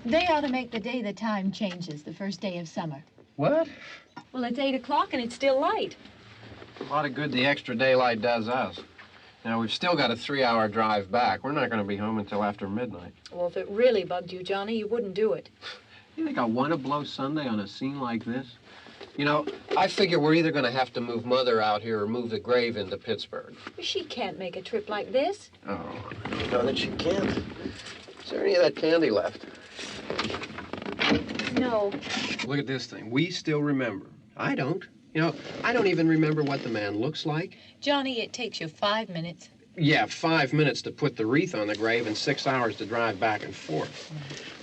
They ought to make the day the time changes, the first day of summer. What? Well, it's 8 o'clock and it's still light. A lot of good the extra daylight does us. Now, we've still got a 3-hour drive back. We're not going to be home until after midnight. Well, if it really bugged you, Johnny, you wouldn't do it. You think I want to blow Sunday on a scene like this? You know, I figure we're either going to have to move Mother out here or move the grave into Pittsburgh. She can't make a trip like this. Oh, you know that she can't. Is there any of that candy left? No. Look at this thing. We still remember. I don't. You know, I don't even remember what the man looks like. Johnny, it takes you 5 minutes. Yeah, 5 minutes to put the wreath on the grave and 6 hours to drive back and forth.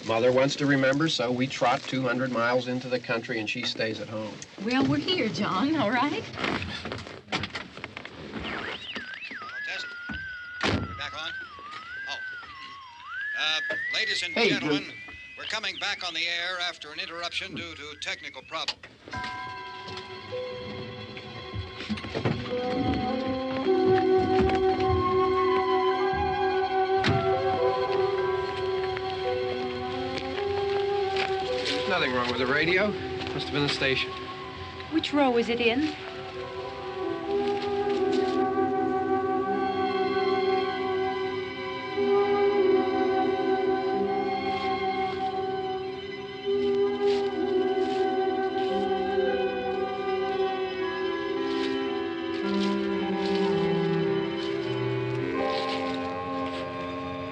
Mother wants to remember, so we trot 200 miles into the country and she stays at home. Well, we're here, John, all right? Test. We're back on? Oh. Ladies and gentlemen, we're coming back on the air after an interruption due to technical problem. There's nothing wrong with the radio. Must have been the station. Which row is it in?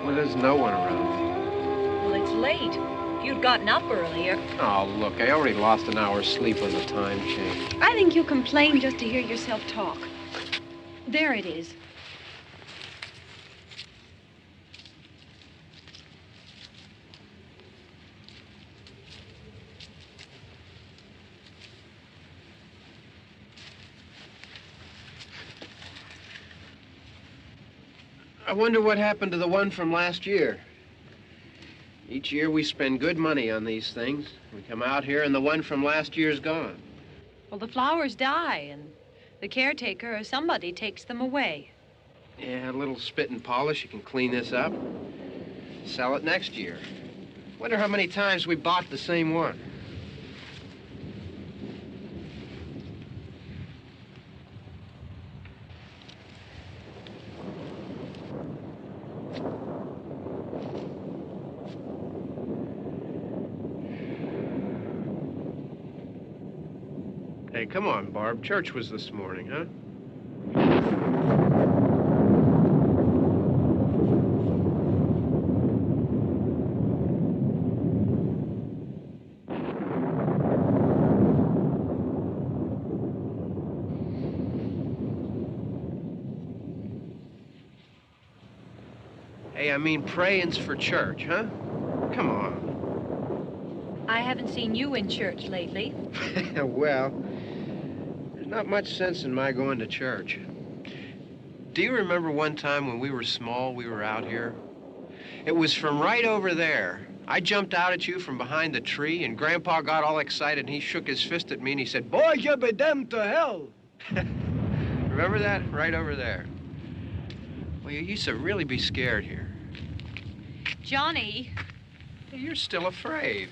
Well, there's no one around. Well, it's late. If you'd gotten up earlier. Oh, look, I already lost an hour's sleep on the time change. I think you complain just to hear yourself talk. There it is. I wonder what happened to the one from last year. Each year we spend good money on these things. We come out here and the one from last year's gone. Well, the flowers die, and the caretaker or somebody takes them away. Yeah, a little spit and polish, you can clean this up. Sell it next year. Wonder how many times we bought the same one. Hey, come on, Barb. Church was this morning, huh? Hey, I mean praying's for church, huh? Come on. I haven't seen you in church lately. Well, there's not much sense in my going to church. Do you remember one time when we were small, we were out here? It was from right over there. I jumped out at you from behind the tree, and Grandpa got all excited, and he shook his fist at me, and he said, "Boy, you be damned to hell." Remember that? Right over there. Well, you used to really be scared here. Johnny, You're still afraid.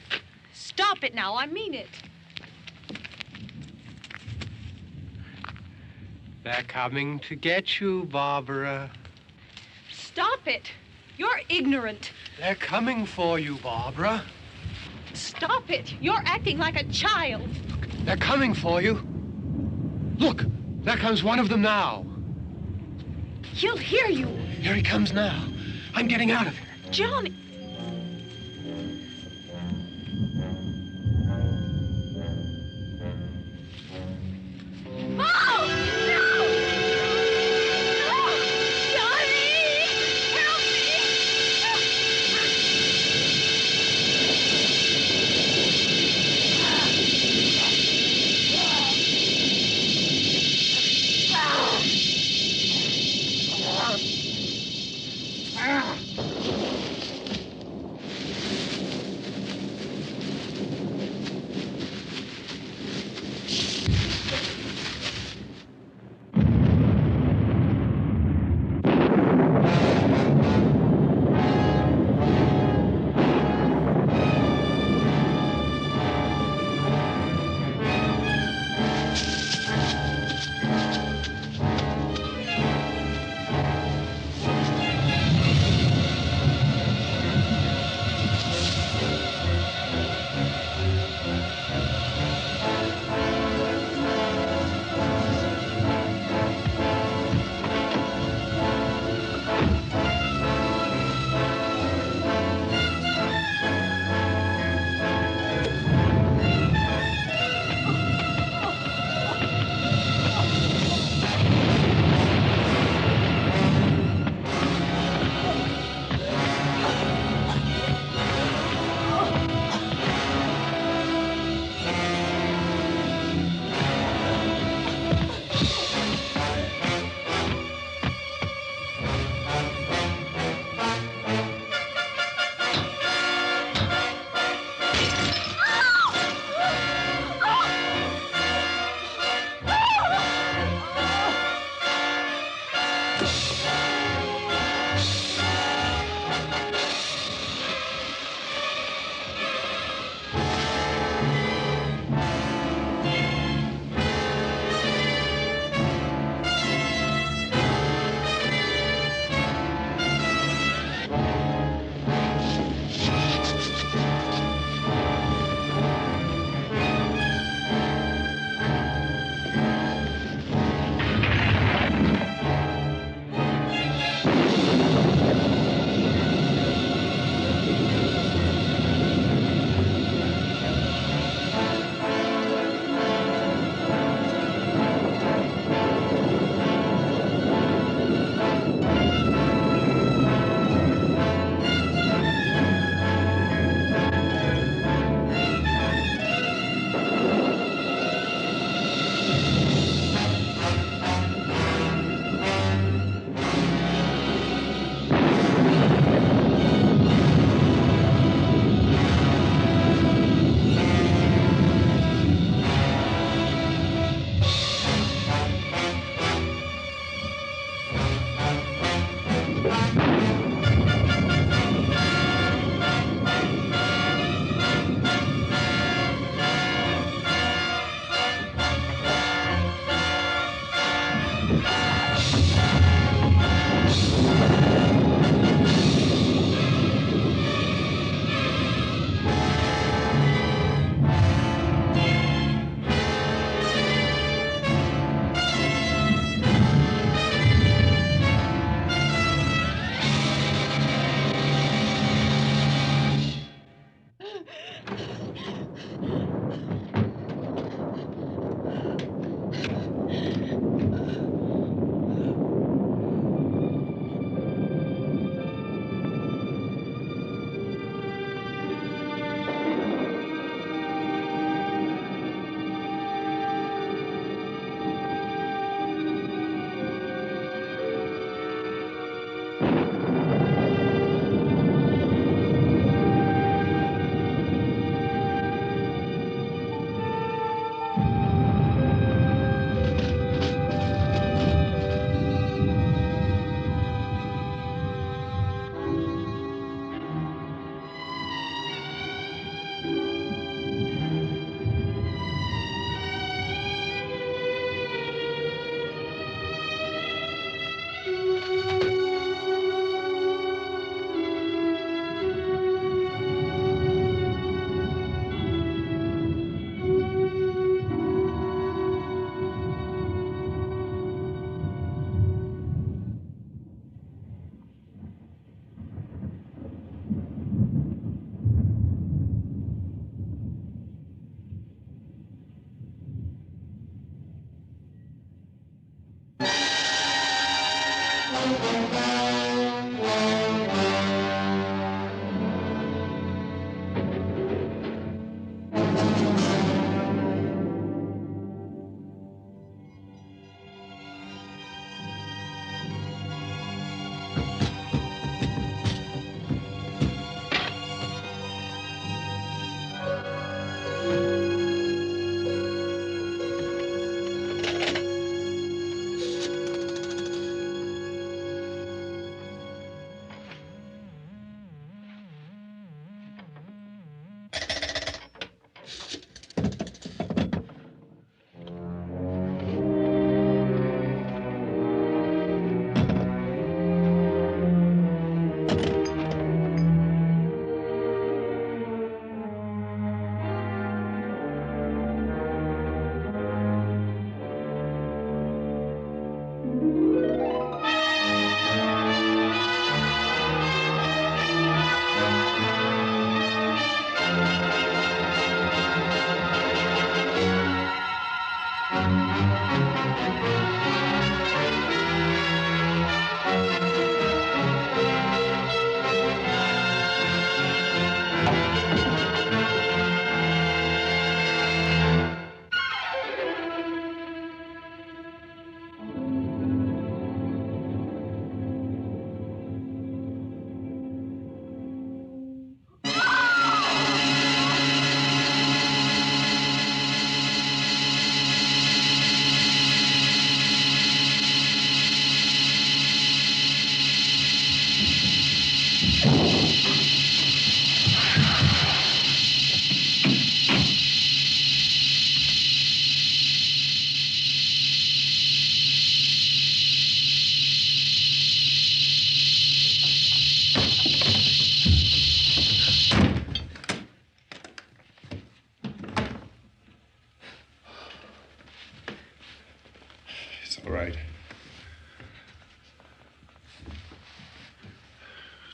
stop it now. I mean it. They're coming to get you, Barbara. Stop it. You're ignorant. They're coming for you, Barbara. Stop it. You're acting like a child. They're coming for you. Look, there comes one of them now. He'll hear you. Here he comes now. I'm getting out of here. Johnny. Oh! No! No! Johnny! Help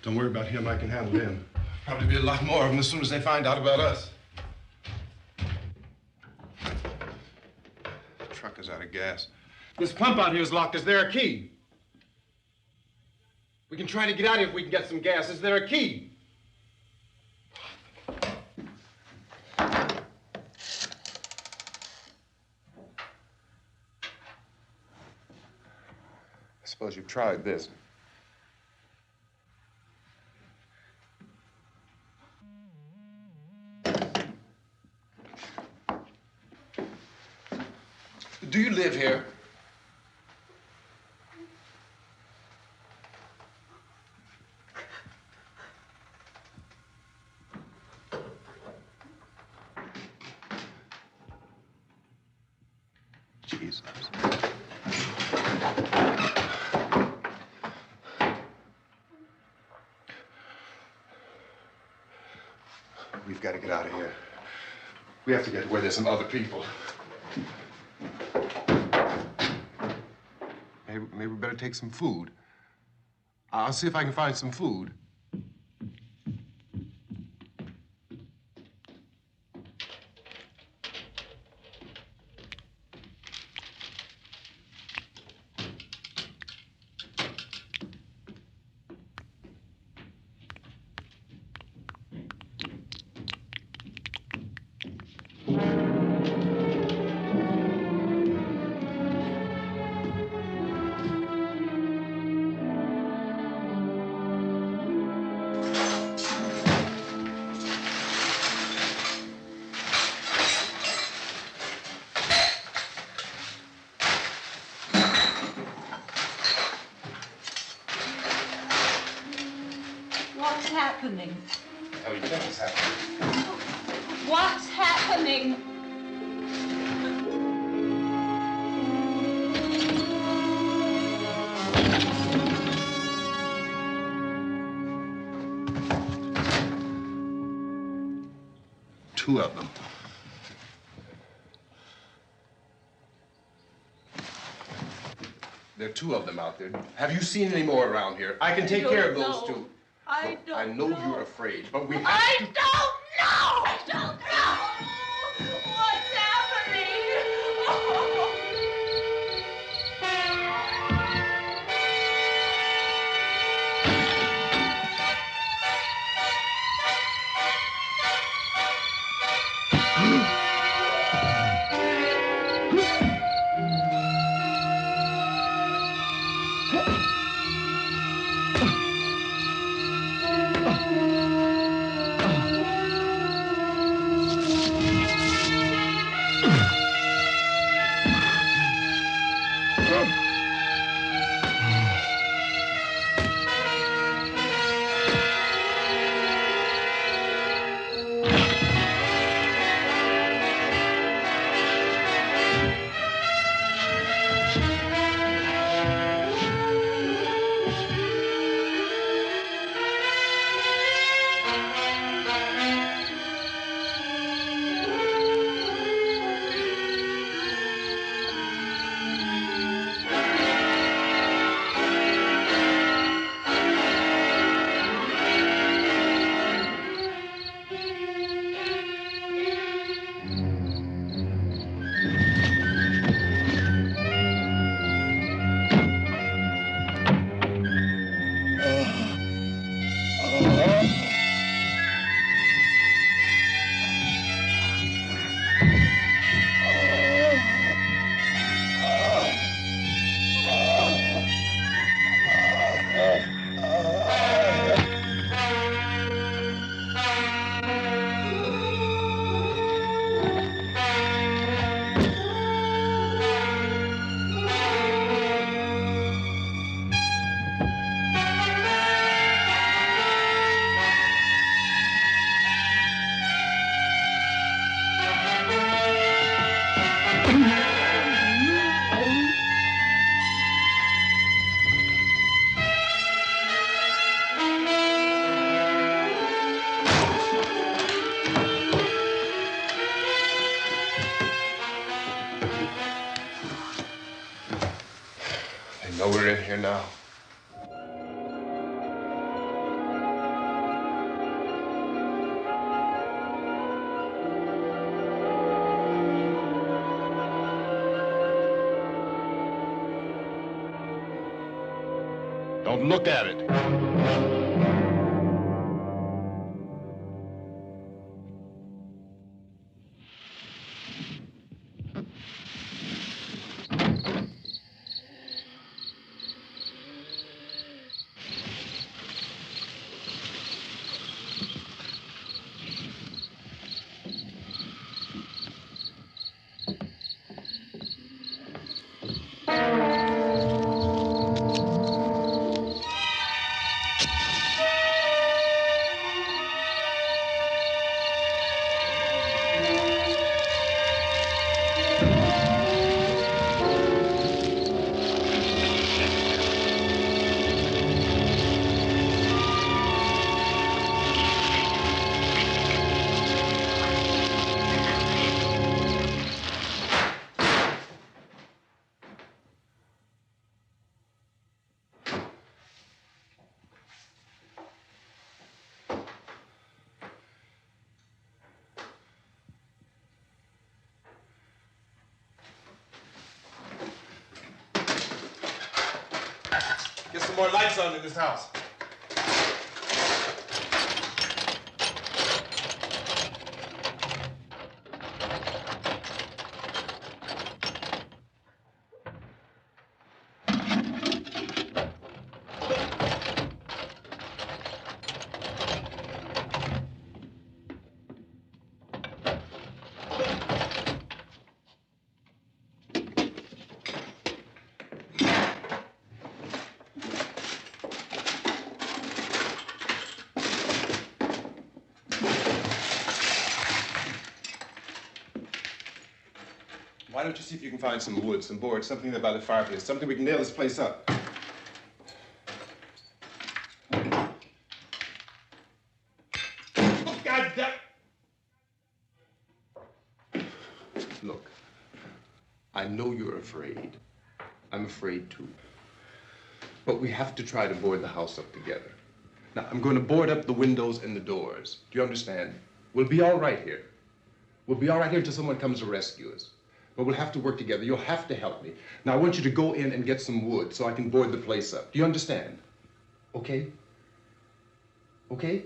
Don't worry about him. I can handle him. Probably be a lot more of them as soon as they find out about us. The truck is out of gas. This pump out here is locked. Is there a key? We can try to get out here if we can get some gas. Is there a key? I suppose you've tried this. Do you live here? Jesus. We've got to get out of here. We have to get to where there's some other people. Maybe we better take some food. I'll see if I can find some food. What's happening? How do you think it's happening? What's happening? Two of them. There are two of them out there. Have you seen any more around here? I can take care of those two. I don't I know you're afraid, but we have to... I don't know! I don't know! What's happening? They know we're in here now. Don't look at it. Get some more lights on in this house. Why don't you see if you can find some wood, some boards, something there by the fireplace, something we can nail this place up. Oh, God damn. Look, I know you're afraid. I'm afraid too. But we have to try to board the house up together. Now, I'm going to board up the windows and the doors. Do you understand? We'll be all right here. We'll be all right here until someone comes to rescue us. But we'll have to work together. You'll have to help me. Now, I want you to go in and get some wood so I can board the place up. Do you understand? Okay? Okay?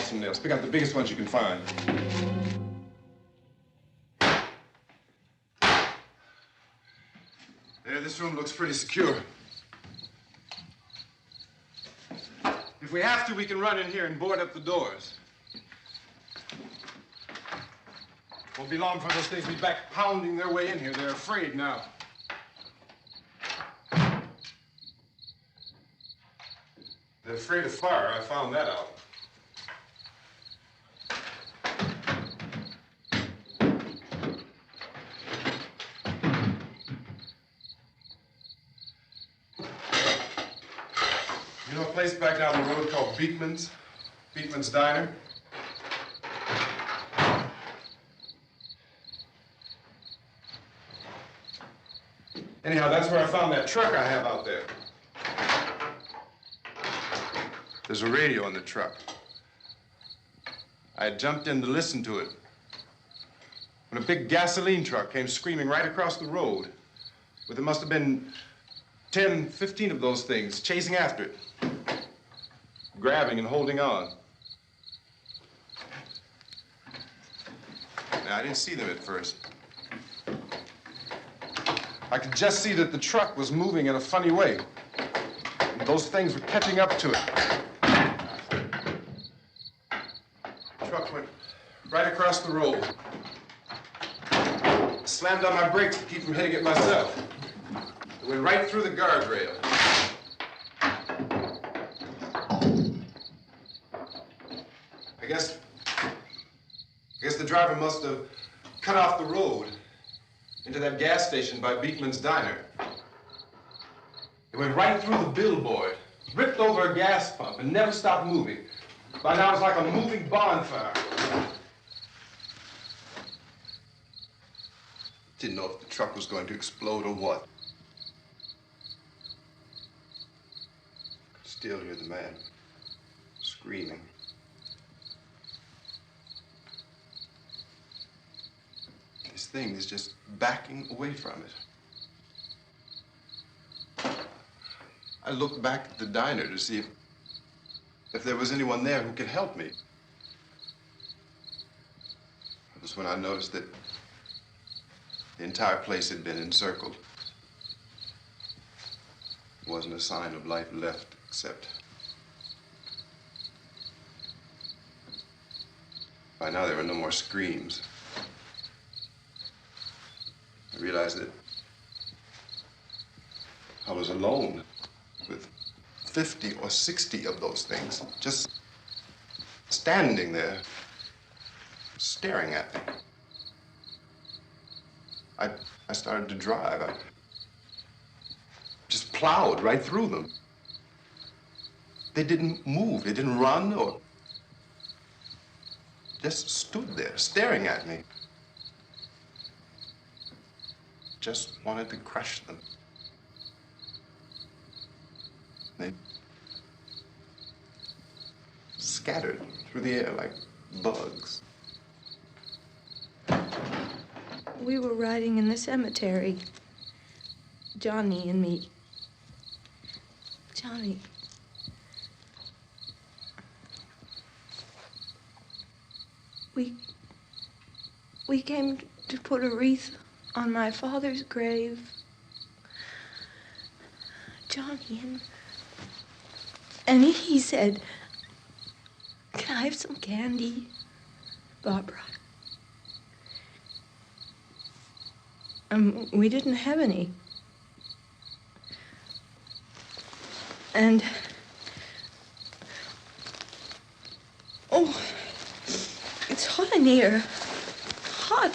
off some nails. Pick out the biggest ones you can find. There, this room looks pretty secure. If we have to, we can run in here and board up the doors. Won't be long before those things will be back pounding their way in here. They're afraid now. They're afraid of fire. I found that out. You know a place back down the road called Beekman's? Beekman's Diner? Anyhow, that's where I found that truck I have out there. There's a radio in the truck. I had jumped in to listen to it when a big gasoline truck came screaming right across the road. But there must have been 10, 15 of those things chasing after it, grabbing and holding on. Now, I didn't see them at first. I could just see that the truck was moving in a funny way. And those things were catching up to it. The truck went right across the road. Slammed on my brakes to keep from hitting it myself. It went right through the guardrail. I guess the driver must have cut off the road into that gas station by Beekman's Diner. It went right through the billboard, ripped over a gas pump, and never stopped moving. By now, it's like a moving bonfire. Didn't know if the truck was going to explode or what. Could still hear the man screaming. This thing is just backing away from it. I looked back at the diner to see if there was anyone there who could help me. It was when I noticed that the entire place had been encircled. There wasn't a sign of life left except by now there were no more screams. I realized that I was alone with 50 or 60 of those things, just standing there, staring at me. I started to drive. I just plowed right through them. They didn't move, they didn't run or just stood there, staring at me. Just wanted to crush them. They scattered through the air like bugs. We were riding in the cemetery, Johnny and me. Johnny. We came to put a wreath on my father's grave. Johnny, and he said, "Can I have some candy, Barbara?" We didn't have any. And, oh, it's hot in here. Hot.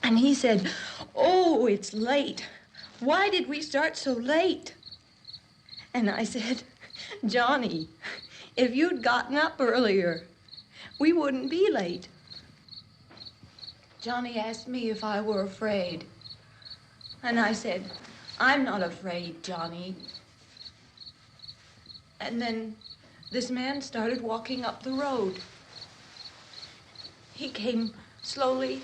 And he said, "Oh, it's late. Why did we start so late?" And I said, "Johnny, if you'd gotten up earlier, we wouldn't be late." Johnny asked me if I were afraid. And I said, "I'm not afraid, Johnny." And then this man started walking up the road. He came slowly,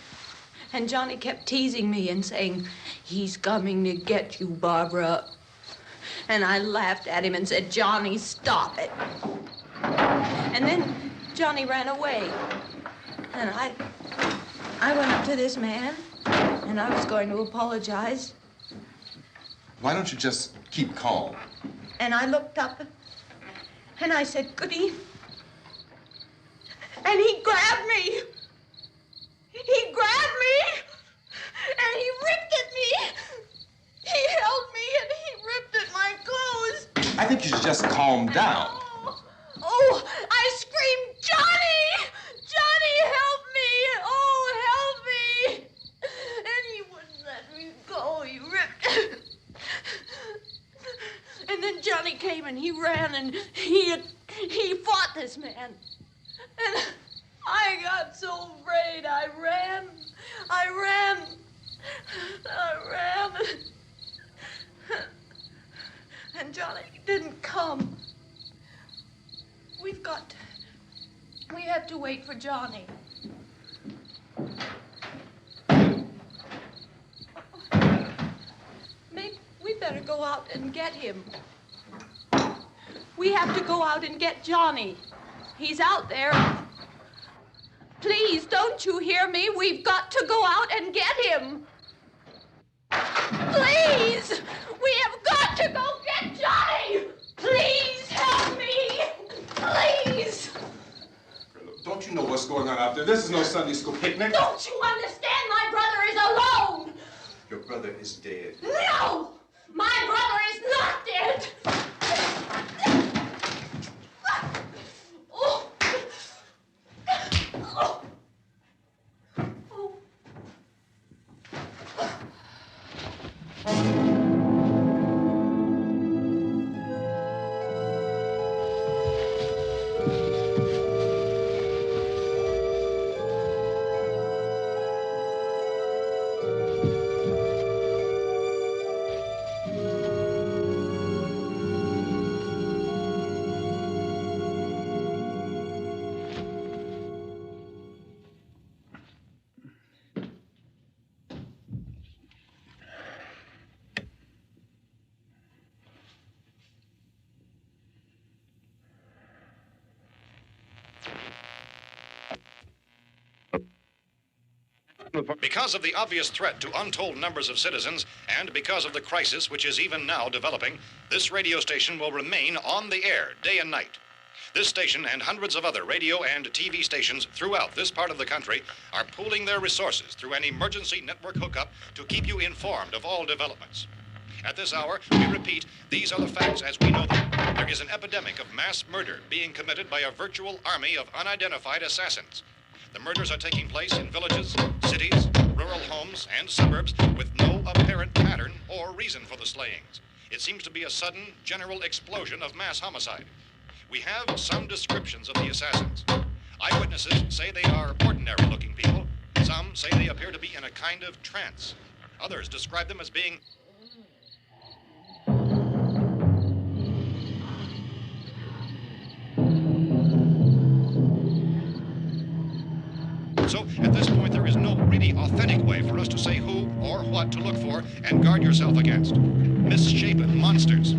and Johnny kept teasing me and saying, "He's coming to get you, Barbara." And I laughed at him and said, "Johnny, stop it." And then Johnny ran away. And I went up to this man, and I was going to apologize. Why don't you just keep calm? And I looked up, and I said, "Good evening." And he grabbed me. He grabbed me, and he ripped at me. He held me, and he ripped at my clothes. I think you should just calm down. Oh, I screamed, "Johnny! Johnny, help me! Oh, help me!" And he wouldn't let me go. He ripped. And then Johnny came and he ran and he fought this man. And I got so afraid. I ran. And Johnny didn't come. We have to wait for Johnny. Maybe we better go out and get him. We have to go out and get Johnny. He's out there. Please, don't you hear me? We've got to go out and get him. Please! We have got to go get Johnny! Please help me! Please! Don't you know what's going on out there? This is no Sunday school picnic. Don't you understand? My brother is alone! Your brother is dead. No! My brother is not dead! Oh. Oh. Because of the obvious threat to untold numbers of citizens, and because of the crisis which is even now developing, this radio station will remain on the air day and night. This station and hundreds of other radio and TV stations throughout this part of the country are pooling their resources through an emergency network hookup to keep you informed of all developments. At this hour, we repeat, these are the facts as we know them. There is an epidemic of mass murder being committed by a virtual army of unidentified assassins. The murders are taking place in villages, cities, rural homes, and suburbs with no apparent pattern or reason for the slayings. It seems to be a sudden, general explosion of mass homicide. We have some descriptions of the assassins. Eyewitnesses say they are ordinary-looking people. Some say they appear to be in a kind of trance. Others describe them as being So, at this point, there is no really authentic way for us to say who or what to look for and guard yourself against. Misshapen monsters.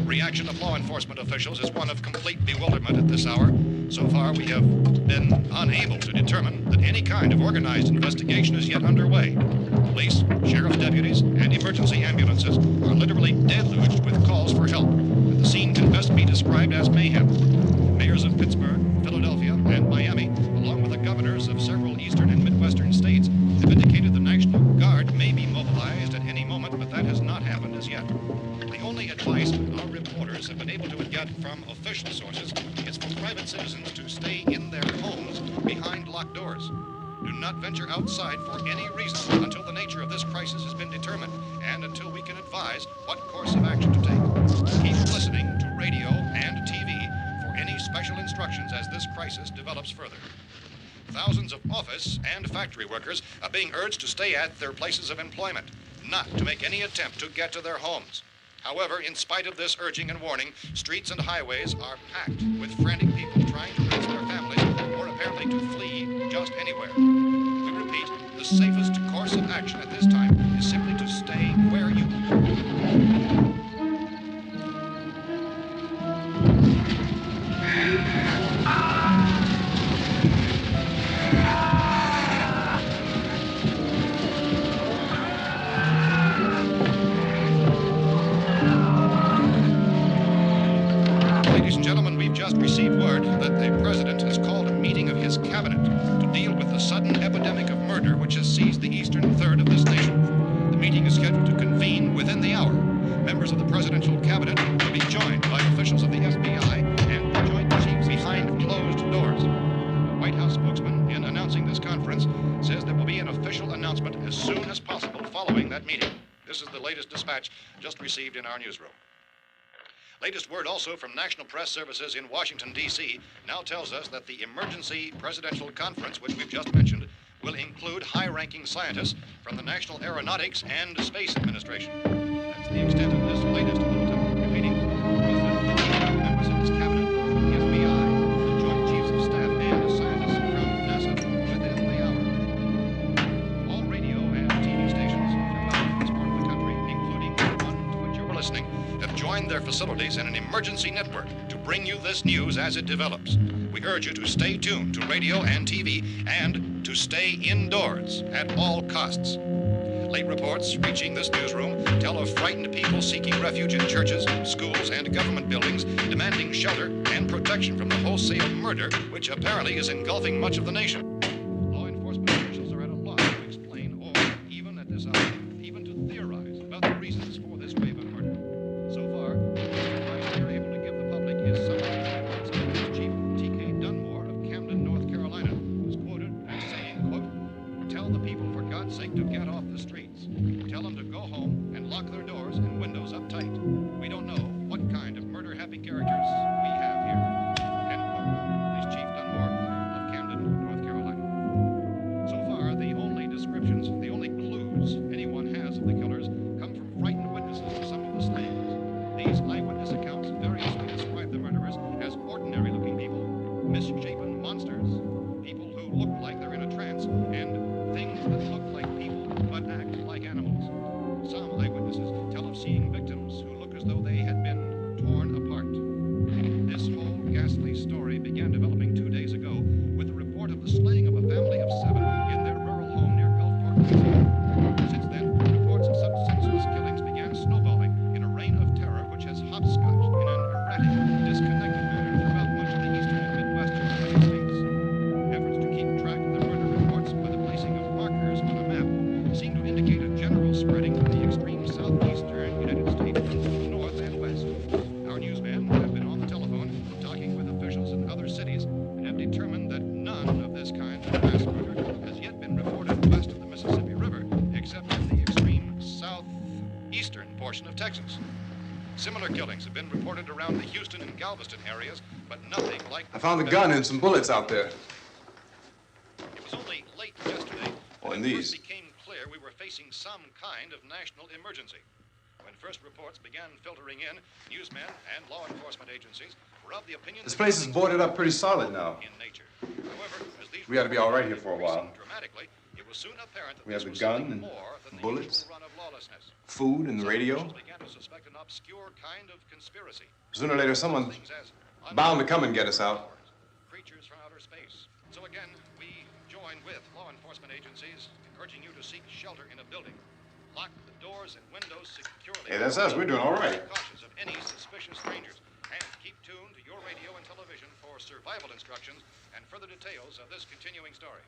Reaction of law enforcement officials is one of complete bewilderment at this hour. So far, we have been unable to determine that any kind of organized investigation is yet underway. Police, sheriff's deputies, and emergency ambulances are literally deluged with calls for help. The scene can best be described as mayhem. Mayors of Pittsburgh, Philadelphia, and Miami, along with the governors of several eastern and midwestern states, have indicated the National Guard may be mobilized at any moment, but that has not happened as yet. The only advice our reporters have been able to get from official sources is for private citizens to stay in their homes behind locked doors. Do not venture outside for any reason until the nature of this crisis has been determined and until we can advise what course of action to take. Keep listening to radio and TV for any special instructions as this crisis develops further. Thousands of office and factory workers are being urged to stay at their places of employment, not to make any attempt to get to their homes. However, in spite of this urging and warning, streets and highways are packed with frantic people trying to raise their families or apparently to flee just anywhere. We repeat, the safest course of action at this time is simply to stay where you Ladies and gentlemen, we've just received word that the president has called a meeting of his cabinet to deal with the sudden epidemic of murder which has seized the eastern third of this nation. The meeting is scheduled to convene within the hour. Members of the presidential cabinet will be joined by officials of the FBI and joint chiefs behind closed doors. A White House spokesman, in announcing this conference, says there will be an official announcement as soon as possible following that meeting. This is the latest dispatch just received in our newsroom. Latest word also from National Press Services in Washington, D.C. now tells us that the emergency presidential conference, which we've just mentioned, will include high-ranking scientists from the National Aeronautics and Space Administration. That's the extent of this latest bulletin. Repeating, the President, members of his cabinet, the FBI, the Joint Chiefs of Staff, and scientists from NASA within the hour. All radio and TV stations throughout this part of the country, including the one to which you're listening, have joined their facilities in an emergency network to bring you this news as it develops. We urge you to stay tuned to radio and TV and to stay indoors at all costs. Late reports reaching this newsroom tell of frightened people seeking refuge in churches, schools, and government buildings, demanding shelter and protection from the wholesale murder which apparently is engulfing much of the nation. Law enforcement officials are at a loss to explain or, even at this hour, even to theorize about the reasons for this wave of murder. So far, the advice we are able to give the public is summarized by Police Chief T.K. Dunmore of Camden, North Carolina, who's quoted as saying, quote, "Tell the people for God's sake to get off the streets. Tell them to go home and lock their doors and windows up tight. We don't know what kind of murder-happy characters we have here." End quote. Police Chief Dunmore of Camden, North Carolina. So far, the only descriptions, the only clues anyone has of the killers come from frightened witnesses to some of the slayings. These eyewitness accounts variously describe the murderers as ordinary-looking people, misshapen monsters, people who look like they're in a trance, and things that look like people but act like animals. Some eyewitnesses tell of seeing victims who look as though they had been torn apart. This whole ghastly story began developing 2 days ago with the report of the slaying of a family of 7 in their rural home near Gulfport, Louisiana. Since then, reports of such senseless killings began snowballing in a reign of terror which has hopscotched in an erratic, disconnected manner throughout much of the eastern and midwestern United States. Efforts to keep track of the murder reports by the placing of markers on a map seem to indicate a general spreading from the extreme southeastern United States to the north and west. Our newsmen have been on the telephone talking with officials in other cities and have determined that none of this kind of mass murder has yet been reported west of the Mississippi River, except in the extreme southeastern portion of Texas. Similar killings have been reported around the Houston and Galveston areas, but nothing like I found a gun and some bullets out there. It was only late yesterday Oh, that and it these. first became clear we were facing some kind of national emergency. When first reports began filtering in, newsmen and law enforcement agencies were of the opinion This that place is killings boarded were up pretty solid now. in nature. However, as these We ought to be all right here for a while. reports dramatically, it was soon apparent that We have this the was gun something and more than the bullets. usual run of lawlessness. Food and the Some radio. officials began to suspect an obscure kind of conspiracy. Sooner or later, someone's Things as bound to come and get us out. creatures from outer space. So again, we join with law enforcement agencies, urging you to seek shelter in a building. Lock the doors and windows securely. Hey, that's us. We're doing all right. Be cautious of any suspicious strangers, and keep tuned to your radio and television for survival instructions and further details of this continuing story.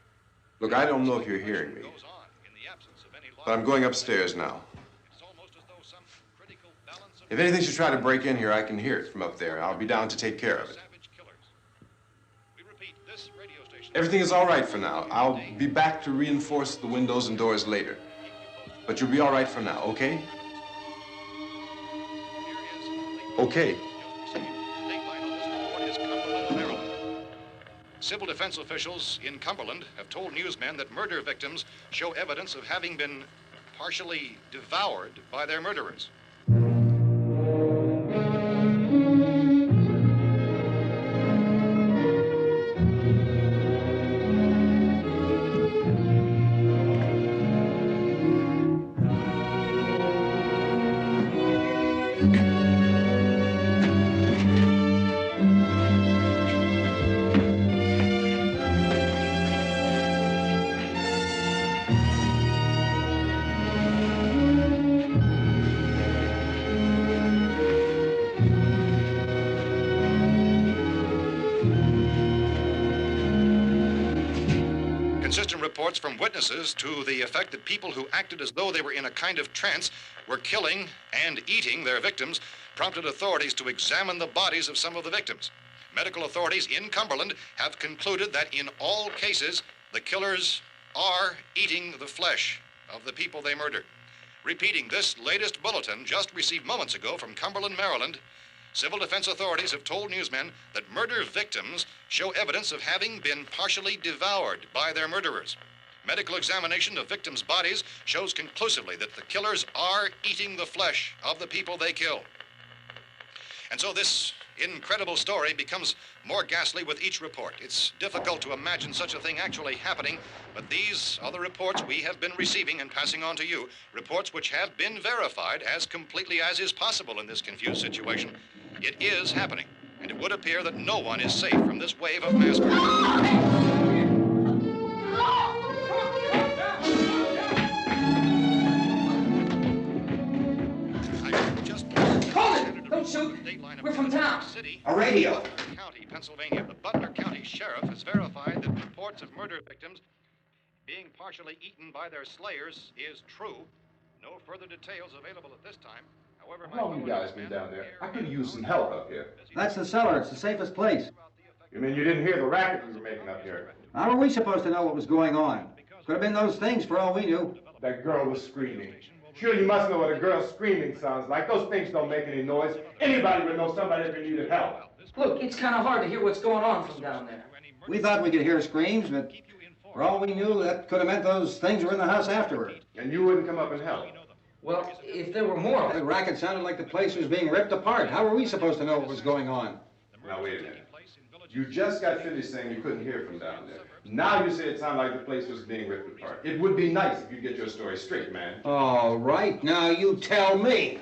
Look, I don't know if you're hearing me, Goes on in the absence of any law. but I'm going upstairs now. It's almost as though some critical balance of If anything should try to break in here, I can hear it from up there. I'll be down to take care of it. savage killers. We repeat, this radio station. Everything is all right for now. I'll be back to reinforce the windows and doors later. But you'll be all right for now, okay? Okay. Civil defense officials in Cumberland have told newsmen that murder victims show evidence of having been partially devoured by their murderers. Consistent reports from witnesses to the effect that people who acted as though they were in a kind of trance were killing and eating their victims prompted authorities to examine the bodies of some of the victims. Medical authorities in Cumberland have concluded that in all cases, the killers are eating the flesh of the people they murdered. Repeating this latest bulletin just received moments ago from Cumberland, Maryland, civil defense authorities have told newsmen that murder victims show evidence of having been partially devoured by their murderers. Medical examination of victims' bodies shows conclusively that the killers are eating the flesh of the people they kill. And so this incredible story becomes more ghastly with each report. It's difficult to imagine such a thing actually happening, but these are the reports we have been receiving and passing on to you, reports which have been verified as completely as is possible in this confused situation. It is happening, and it would appear that no one is safe from this wave of mass murder. Don't shoot. We're from town. A radio. County, Pennsylvania. The Butler County Sheriff has verified that reports of murder victims being partially eaten by their slayers is true. No further details available at this time. However, How long you guys been down there? I could use some help up here. That's the cellar. It's the safest place. You mean you didn't hear the racket we were making up here? How are we supposed to know what was going on? Could have been those things for all we knew. That girl was screaming. Sure, you must know what a girl screaming sounds like. Those things don't make any noise. Anybody would know somebody ever needed help. Look, it's kind of hard to hear what's going on from down there. We thought we could hear screams, but for all we knew, that could have meant those things were in the house afterward. And you wouldn't come up and help? Well, if there were more... The racket sounded like the place was being ripped apart. How were we supposed to know what was going on? Now, wait a minute. You just got finished saying you couldn't hear from down there. Now you say it sounded like the place was being ripped apart. It would be nice if you get your story straight, man. All right, now you tell me.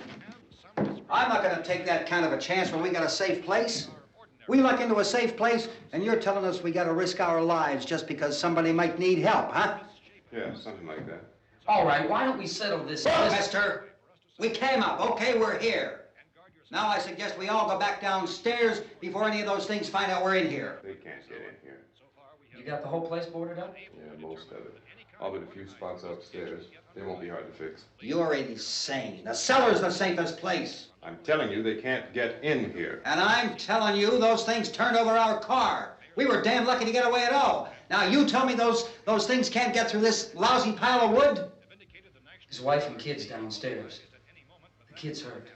I'm not going to take that kind of a chance when we got a safe place. We luck into a safe place, and you're telling us we got to risk our lives just because somebody might need help, huh? Yeah, something like that. All right, why don't we settle this... Look, mister, we came up. Okay, we're here. Now I suggest we all go back downstairs before any of those things find out we're in here. They can't get in here. You got the whole place boarded up? Yeah, most of it. All but a few spots upstairs. They won't be hard to fix. You're insane. The cellar's the safest place. I'm telling you, they can't get in here. And I'm telling you, those things turned over our car. We were damn lucky to get away at all. Now you tell me those things can't get through this lousy pile of wood? His wife and kids downstairs. The kid's hurt.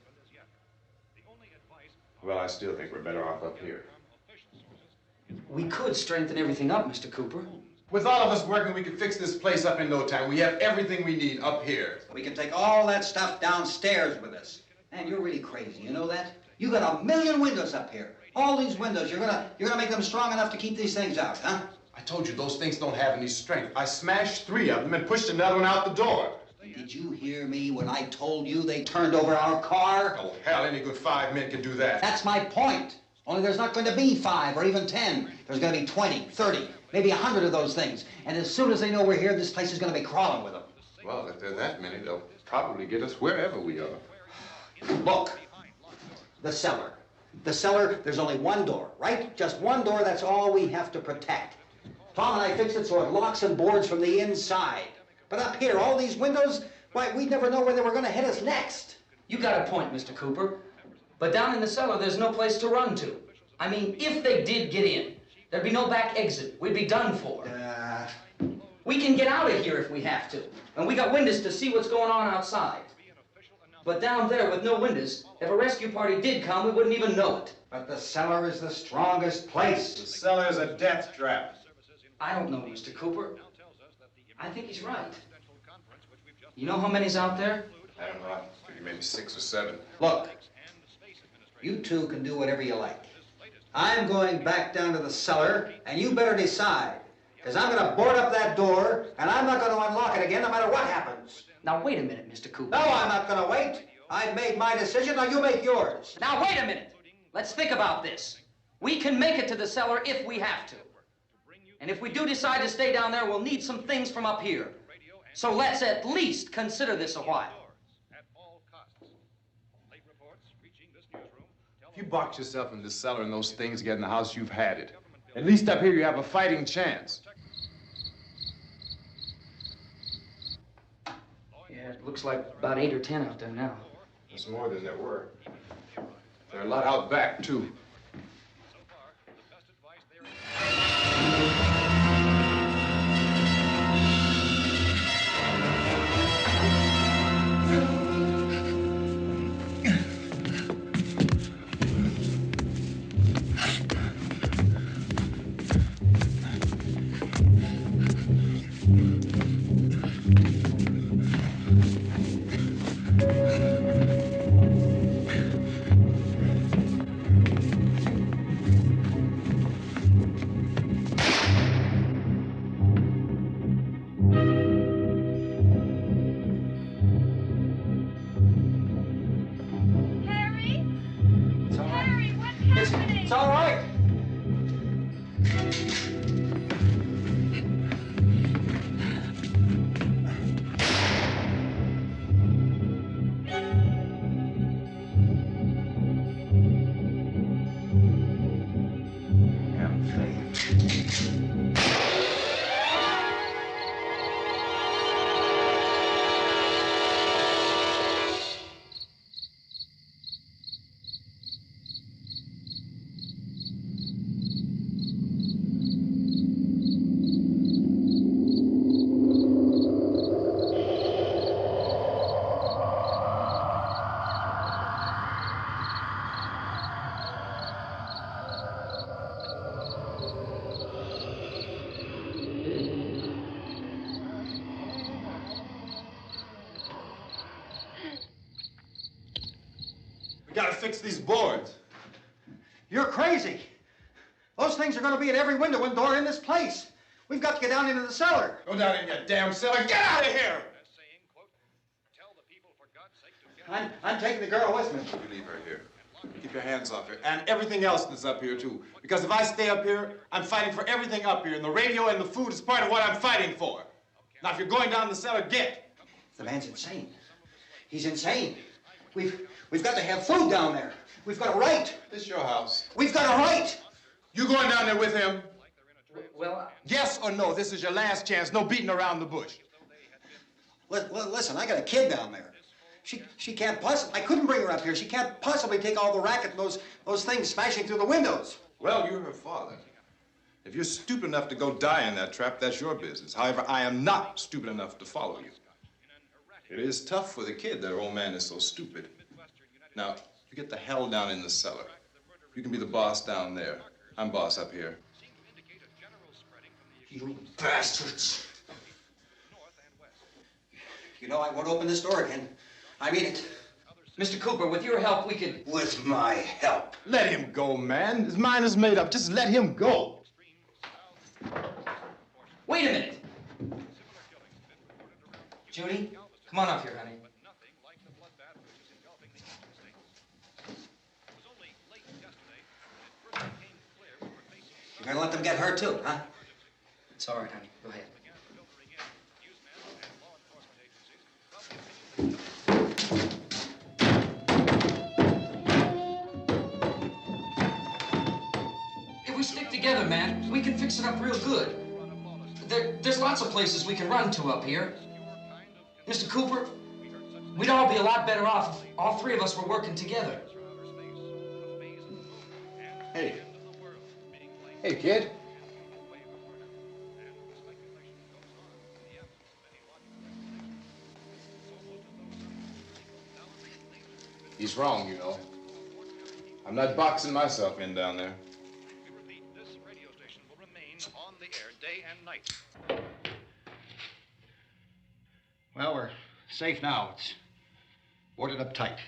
Well, I still think we're better off up here. We could strengthen everything up, Mr. Cooper. With all of us working, we could fix this place up in no time. We have everything we need up here. We can take all that stuff downstairs with us. Man, you're really crazy, you know that? You got 1,000,000 windows up here. All these windows, you're gonna make them strong enough to keep these things out, huh? I told you, those things don't have any strength. I smashed 3 of them and pushed another one out the door. Did you hear me when I told you they turned over our car? Oh, hell, any good 5 men can do that. That's my point. Only there's not going to be 5 or even 10. There's going to be 20, 30, maybe 100 of those things. And as soon as they know we're here, this place is going to be crawling with them. Well, if there are that many, they'll probably get us wherever we are. Look, the cellar. The cellar, there's only one door, right? Just one door, that's all we have to protect. Tom and I fixed it so it locks and boards from the inside. But up here, all these windows, why, we'd never know where they were going to hit us next. You got a point, Mr. Cooper. But down in the cellar, there's no place to run to. I mean, if they did get in, there'd be no back exit. We'd be done for. We can get out of here if we have to. And we got windows to see what's going on outside. But down there with no windows, if a rescue party did come, we wouldn't even know it. But the cellar is the strongest place. The cellar's a death trap. I don't know, Mr. Cooper. I think he's right. You know how many's out there? I don't know. I figure maybe 6 or 7. Look, you two can do whatever you like. I'm going back down to the cellar, and you better decide. Because I'm going to board up that door, and I'm not going to unlock it again no matter what happens. Now, wait a minute, Mr. Cooper. No, I'm not going to wait. I've made my decision, now you make yours. Now, wait a minute. Let's think about this. We can make it to the cellar if we have to. And if we do decide to stay down there, we'll need some things from up here. So let's at least consider this a while. If you box yourself in the cellar and those things get in the house, you've had it. At least up here you have a fighting chance. Yeah, it looks like about 8 or 10 out there now. There's more than there were. There are a lot out back, too. It's all right. We gotta fix these boards. You're crazy. Those things are going to be at every window and door in this place. We've got to get down into the cellar. Go down in your damn cellar. Get out of here! I'm taking the girl with me. You leave her here. Keep your hands off her. And everything else that's up here, too. Because if I stay up here, I'm fighting for everything up here. And the radio and the food is part of what I'm fighting for. Now, if you're going down the cellar, get. The man's insane. He's insane. We've got to have food down there. We've got a right. This is your house. We've got a right. You going down there with him? Well, Yes or no? This is your last chance. No beating around the bush. Listen, I got a kid down there. She can't possibly, I couldn't bring her up here. She can't possibly take all the racket and those things smashing through the windows. Well, you're her father. If you're stupid enough to go die in that trap, that's your business. However, I am not stupid enough to follow you. It is tough for the kid that her old man is so stupid. Now, you get the hell down in the cellar. You can be the boss down there. I'm boss up here. You bastards. You know, I won't open this door again. I mean it. Mr. Cooper, with your help, we could... With my help. Let him go, man. His mind is made up. Just let him go. Wait a minute. Judy, come on up here, honey. You're gonna let them get hurt too, huh? It's all right, honey. Go ahead. If we stick together, man, we can fix it up real good. There's lots of places we can run to up here. Mr. Cooper, we'd all be a lot better off if all three of us were working together. Hey. Hey, kid. He's wrong, you know. I'm not boxing myself in down there. This radio station will remain on the air day and night. Well, we're safe now. It's boarded up tight.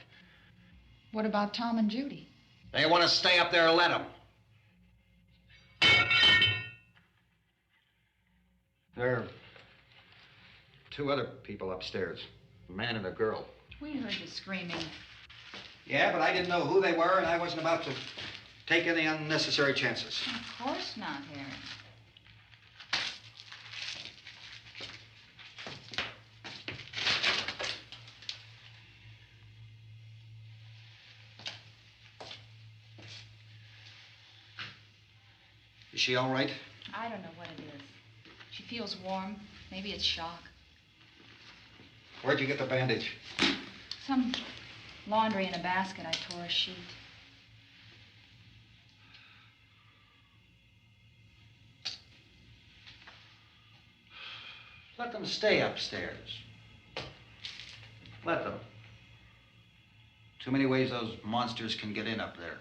What about Tom and Judy? They want to stay up there, let them. There are two other people upstairs, a man and a girl. We heard the screaming. Yeah, but I didn't know who they were, and I wasn't about to take any unnecessary chances. Of course not, Harry. Is she all right? I don't know what it is. She feels warm. Maybe it's shock. Where'd you get the bandage? Some laundry in a basket. I tore a sheet. Let them stay upstairs. Let them. Too many ways those monsters can get in up there.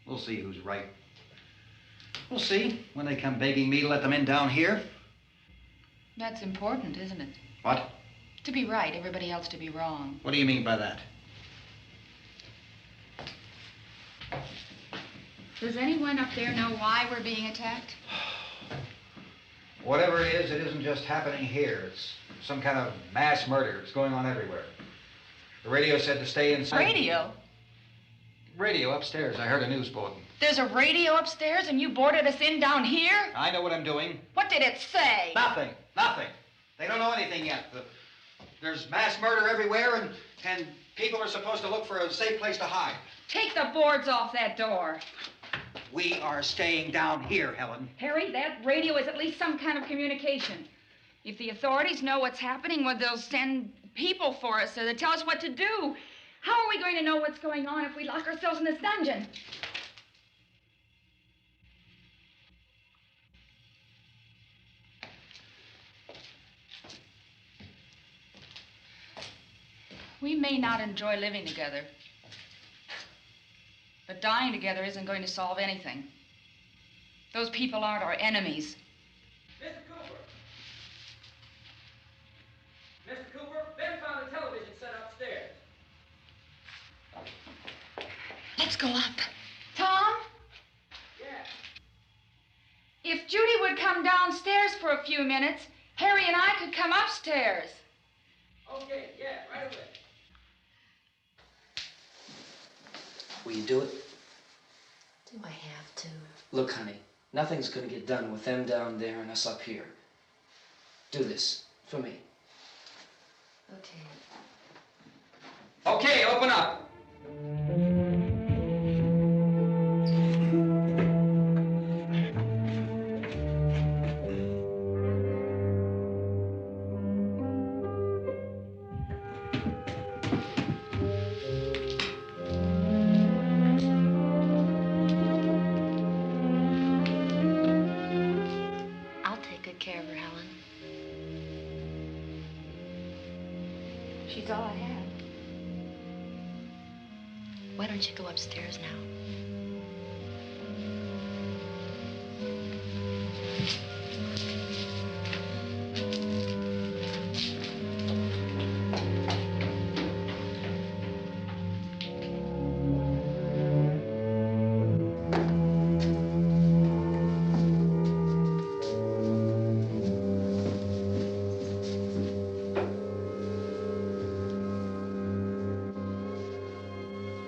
We'll see who's right. We'll see when they come begging me to let them in down here. That's important, isn't it? What? To be right, everybody else to be wrong. What do you mean by that? Does anyone up there know why we're being attacked? Whatever it isn't just happening here. It's some kind of mass murder. It's going on everywhere. The radio said to stay inside. Radio? Radio upstairs. I heard a news bulletin. There's a radio upstairs and you boarded us in down here? I know what I'm doing. What did it say? Nothing. Nothing. They don't know anything yet. There's mass murder everywhere, and people are supposed to look for a safe place to hide. Take the boards off that door. We are staying down here, Helen. Harry, that radio is at least some kind of communication. If the authorities know what's happening, well, they'll send people for us so they'll tell us what to do. How are we going to know what's going on if we lock ourselves in this dungeon? We may not enjoy living together, but dying together isn't going to solve anything. Those people aren't our enemies. Mr. Cooper! Mr. Cooper, Ben found a television set upstairs. Let's go up. Tom? Yeah. If Judy would come downstairs for a few minutes, Harry and I could come upstairs. Okay, yeah, right away. Will you do it? Do I have to? Look, honey, nothing's gonna get done with them down there and us up here. Do this for me. Okay. Okay, open up. I'll take good care of her, Helen. She's all I have. Why don't you go upstairs now?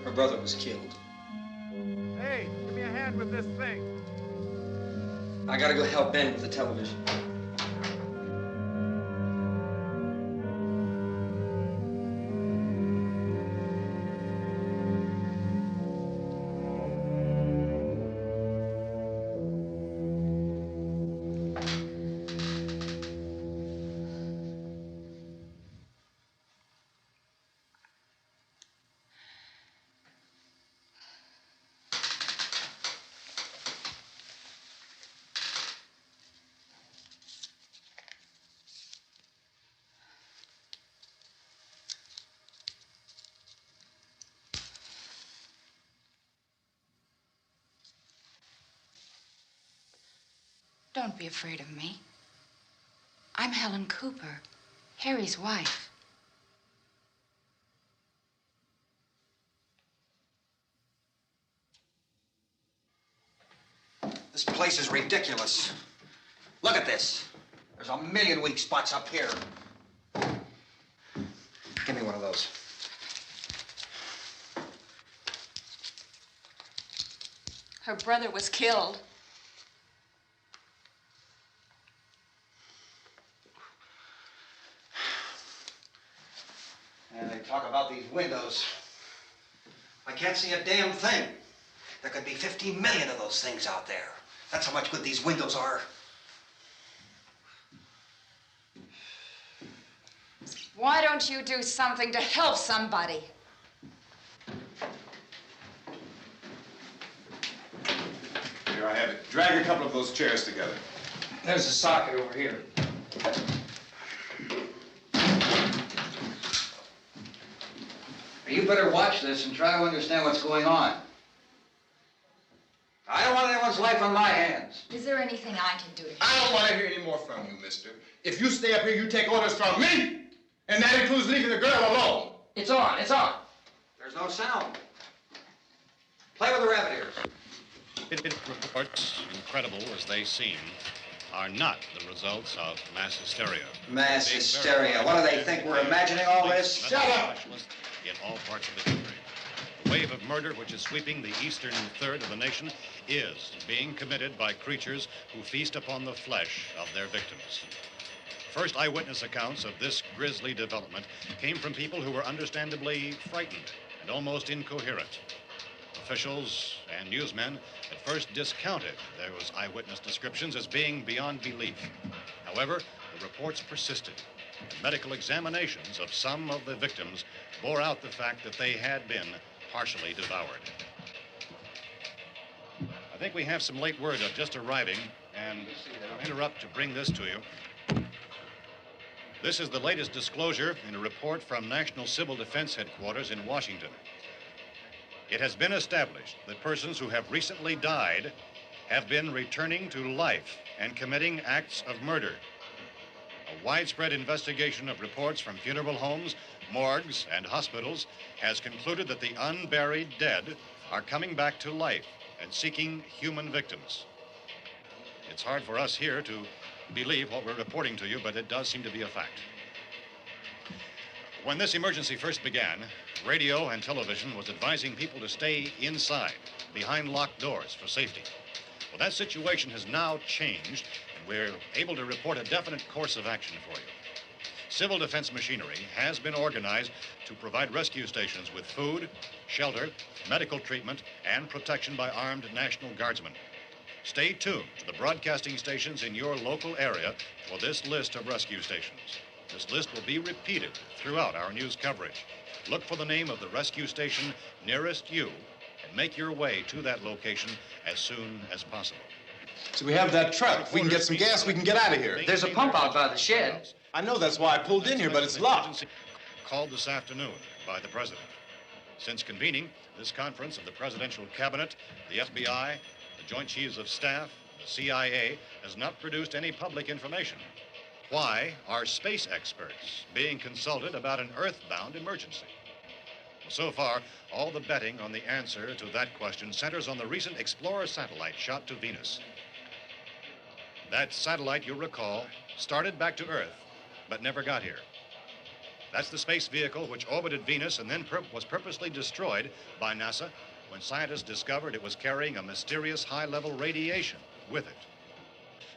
Her brother was killed. Hey, give me a hand with this thing. I gotta go help Ben with the television. Don't be afraid of me. I'm Helen Cooper, Harry's wife. This place is ridiculous. Look at this. There's a million weak spots up here. of those. Her brother was killed. And they talk about these windows. I can't see a damn thing. There could be 15 million of those things out there. That's how much good these windows are. Why don't you do something to help somebody? Here I have it. Drag a couple of those chairs together. There's a socket over here. You better watch this and try to understand what's going on. I don't want anyone's life on my hands. Is there anything I can do to help? I don't want to hear any more from you, mister. If you stay up here, you take orders from me. And that includes leaving the girl alone. It's on, it's on. There's no sound. Play with the rabbit ears. Reports, incredible as they seem, are not the results of mass hysteria. Mass hysteria. What do they think? We're imagining all this? Shut up! In all parts of the country. The wave of murder which is sweeping the eastern third of the nation is being committed by creatures who feast upon the flesh of their victims. First eyewitness accounts of this grisly development came from people who were understandably frightened and almost incoherent. Officials and newsmen at first discounted those eyewitness descriptions as being beyond belief. However, the reports persisted. And medical examinations of some of the victims bore out the fact that they had been partially devoured. I think we have some late word of just arriving, and I'll interrupt to bring this to you. This is the latest disclosure in a report from National Civil Defense Headquarters in Washington. It has been established that persons who have recently died have been returning to life and committing acts of murder. A widespread investigation of reports from funeral homes, morgues, and hospitals has concluded that the unburied dead are coming back to life and seeking human victims. It's hard for us here to believe what we're reporting to you, but it does seem to be a fact. When this emergency first began, radio and television was advising people to stay inside, behind locked doors for safety. Well, that situation has now changed, and we're able to report a definite course of action for you. Civil defense machinery has been organized to provide rescue stations with food, shelter, medical treatment, and protection by armed National Guardsmen. Stay tuned to the broadcasting stations in your local area for this list of rescue stations. This list will be repeated throughout our news coverage. Look for the name of the rescue station nearest you and make your way to that location as soon as possible. So we have that truck. If we can get some gas, we can get out of here. There's a pump out by the shed. I know, that's why I pulled in here, but it's locked. Called this afternoon by the president. Since convening this conference of the presidential cabinet, the FBI, the Joint Chiefs of Staff, the CIA has not produced any public information. Why are space experts being consulted about an earthbound emergency? Well, so far, all the betting on the answer to that question centers on the recent Explorer satellite shot to Venus. That satellite, you'll recall, started back to Earth, but never got here. That's the space vehicle which orbited Venus and then was purposely destroyed by NASA when scientists discovered it was carrying a mysterious high-level radiation with it.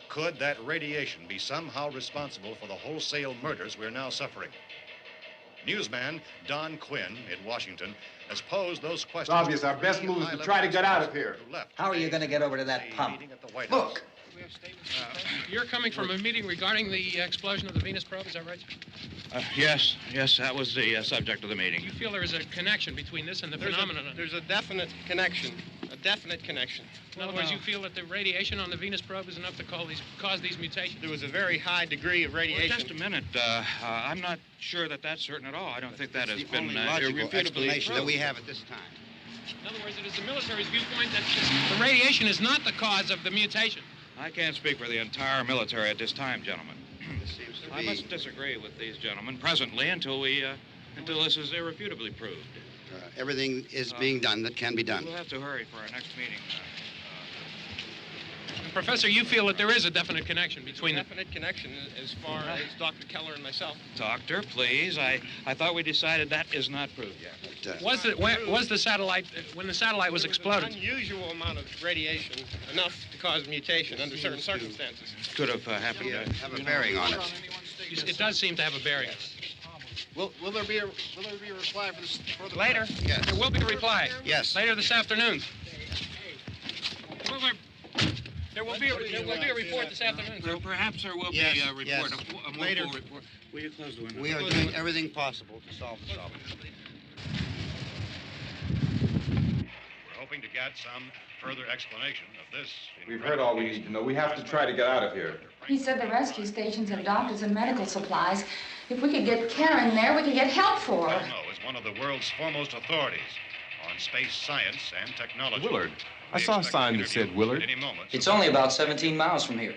Could that radiation be somehow responsible for the wholesale murders we're now suffering? Newsman Don Quinn in Washington has posed those questions. It's obvious our best move is to try to get out of here. How are you going to get over to that pump? Look. You're coming from a meeting regarding the explosion of the Venus probe, is that right? Yes, that was the subject of the meeting. You feel there is a connection between this and the phenomenon? There's a definite connection. In other words, you feel that the radiation on the Venus probe is enough to cause these mutations? There was a very high degree of radiation. Well, just a minute. I'm not sure that that's certain at all. I don't think that has been only logical irrefutably explanation that we proved. have at this time. In other words, it is the military's viewpoint that the radiation is not the cause of the mutation. I can't speak for the entire military at this time, gentlemen. This seems to I be... must disagree with these gentlemen presently until this is irrefutably proved. everything is being done that can be done. We'll have to hurry for our next meeting. Professor, you feel that there is a definite connection between the... Definite connection as far as Dr. Keller and myself. Doctor, please. I thought we decided that is not proved yet. Was the satellite, when the satellite was exploded? An unusual amount of radiation, enough to cause mutation under certain circumstances. Could have happened. Have a bearing on it. It does seem to have a bearing. Will there be a reply for this further? Later? Yes. There will be a reply. Yes. Later this afternoon. There will be a report this afternoon. Perhaps there will be a report. Yes. A more Later. full report. Will you close the window? We are doing everything possible to solve the problem. We're hoping to get some further explanation of this. We've heard all we need to know. We have to try to get out of here. He said the rescue stations have doctors and medical supplies. If we could get Karen there, we could get help for her. Romero is one of the world's foremost authorities on space science and technology. Willard. I saw a sign that said Willard. It's only about 17 miles from here.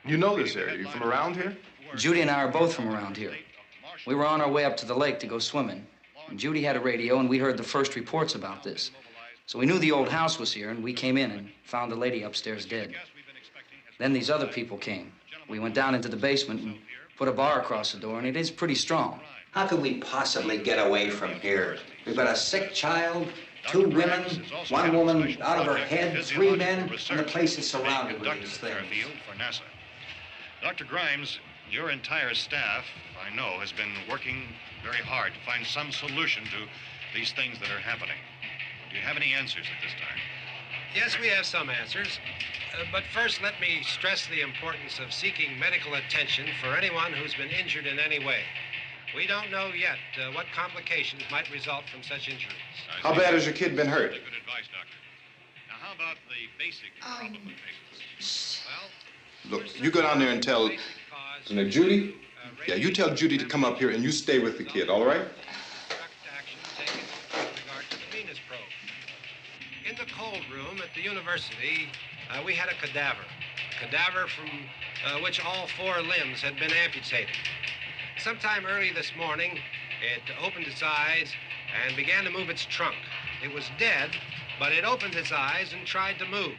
You know this area. You from around here? Judy and I are both from around here. We were on our way up to the lake to go swimming. And Judy had a radio, and we heard the first reports about this. So we knew the old house was here, and we came in and found the lady upstairs dead. Then these other people came. We went down into the basement and put a bar across the door, and it is pretty strong. How could we possibly get away from here? We've got a sick child, 2 women, 1 woman out of her head, 3 men, and the place is surrounded with these things. For NASA. Dr. Grimes, your entire staff, I know, has been working very hard to find some solution to these things that are happening. Do you have any answers at this time? Yes, we have some answers. But first, let me stress the importance of seeking medical attention for anyone who's been injured in any way. We don't know yet what complications might result from such injuries. How bad has your kid been hurt? Good advice, Doctor. Now, how about the basic problem of patients? Look, you go down there and tell... Now, Judy? Yeah, you tell Judy to come up here and you stay with the kid, all right? In the cold room at the university, we had a cadaver from which all 4 limbs had been amputated. Sometime early this morning, it opened its eyes and began to move its trunk. It was dead, but it opened its eyes and tried to move.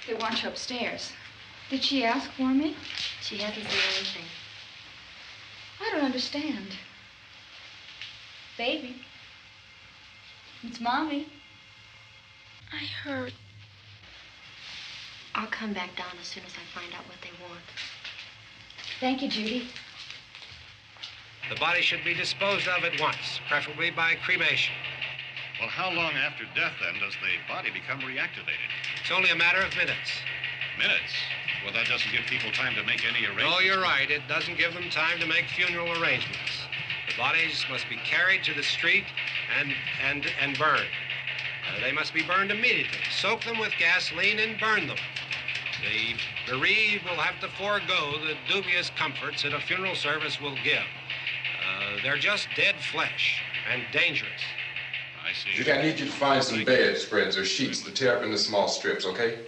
They want you upstairs. Did she ask for me? She hasn't said anything. I don't understand. Baby. It's Mommy. I heard. I'll come back down as soon as I find out what they want. Thank you, Judy. The body should be disposed of at once, preferably by cremation. Well, how long after death, then, does the body become reactivated? It's only a matter of minutes. Minutes? Well, that doesn't give people time to make any arrangements. No, you're right. It doesn't give them time to make funeral arrangements. The bodies must be carried to the street and burned. They must be burned immediately. Soak them with gasoline and burn them. The bereaved will have to forego the dubious comforts that a funeral service will give. They're just dead flesh and dangerous. I see. Judy, I need you to find some bedspreads or sheets to tear up into small strips, okay?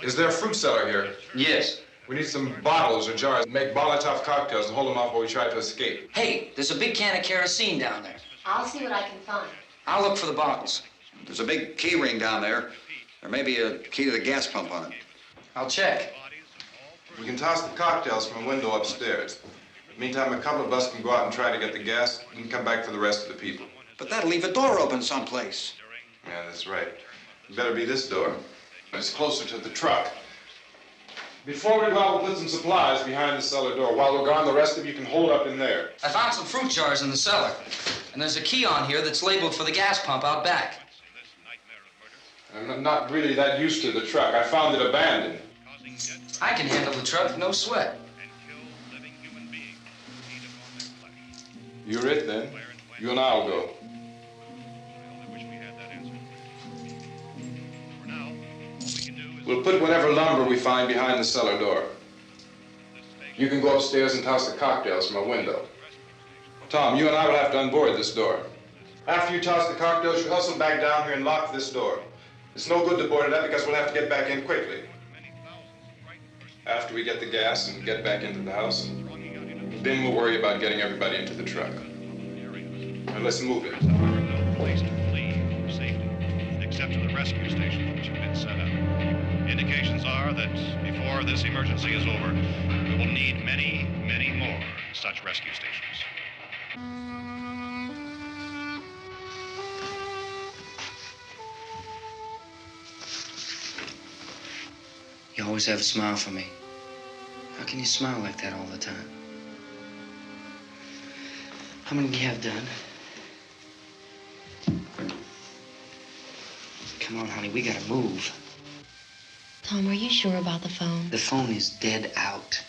Is there a fruit cellar here? Yes. We need some bottles or jars to make Molotov cocktails and hold them off while we try to escape. Hey, there's a big can of kerosene down there. I'll see what I can find. I'll look for the bottles. There's a big key ring down there. There may be a key to the gas pump on it. I'll check. We can toss the cocktails from a window upstairs. Meantime, a couple of us can go out and try to get the gas and come back for the rest of the people. But that'll leave a door open someplace. Yeah, that's right. It better be this door. It's closer to the truck. Before we go out, we'll put some supplies behind the cellar door. While we're gone, the rest of you can hold up in there. I found some fruit jars in the cellar. And there's a key on here that's labeled for the gas pump out back. I'm not really that used to the truck. I found it abandoned. I can handle the truck, no sweat. You're it, then. You and I'll go. We'll put whatever lumber we find behind the cellar door. You can go upstairs and toss the cocktails from a window. Tom, you and I will have to unboard this door. After you toss the cocktails, you hustle back down here and lock this door. It's no good to board it up because we'll have to get back in quickly. After we get the gas and get back into the house, then we'll worry about getting everybody into the truck. Now let's move it. Place to flee for safety, except to the rescue stations which have been set up. Indications are that before this emergency is over, we will need many, many more such rescue stations. You always have a smile for me. How can you smile like that all the time? How many do you have done? Come on, honey, we gotta move. Tom, are you sure about the phone? The phone is dead out.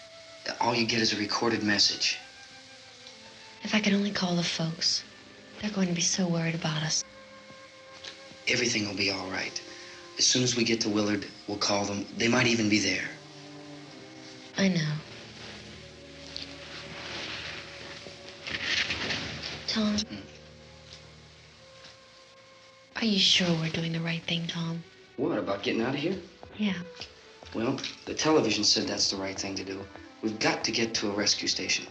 All you get is a recorded message. If I could only call the folks. They're going to be so worried about us. Everything will be all right. As soon as we get to Willard, we'll call them. They might even be there. I know. Tom. Are you sure we're doing the right thing, Tom? What, about getting out of here? Yeah. Well, the television said that's the right thing to do. We've got to get to a rescue station.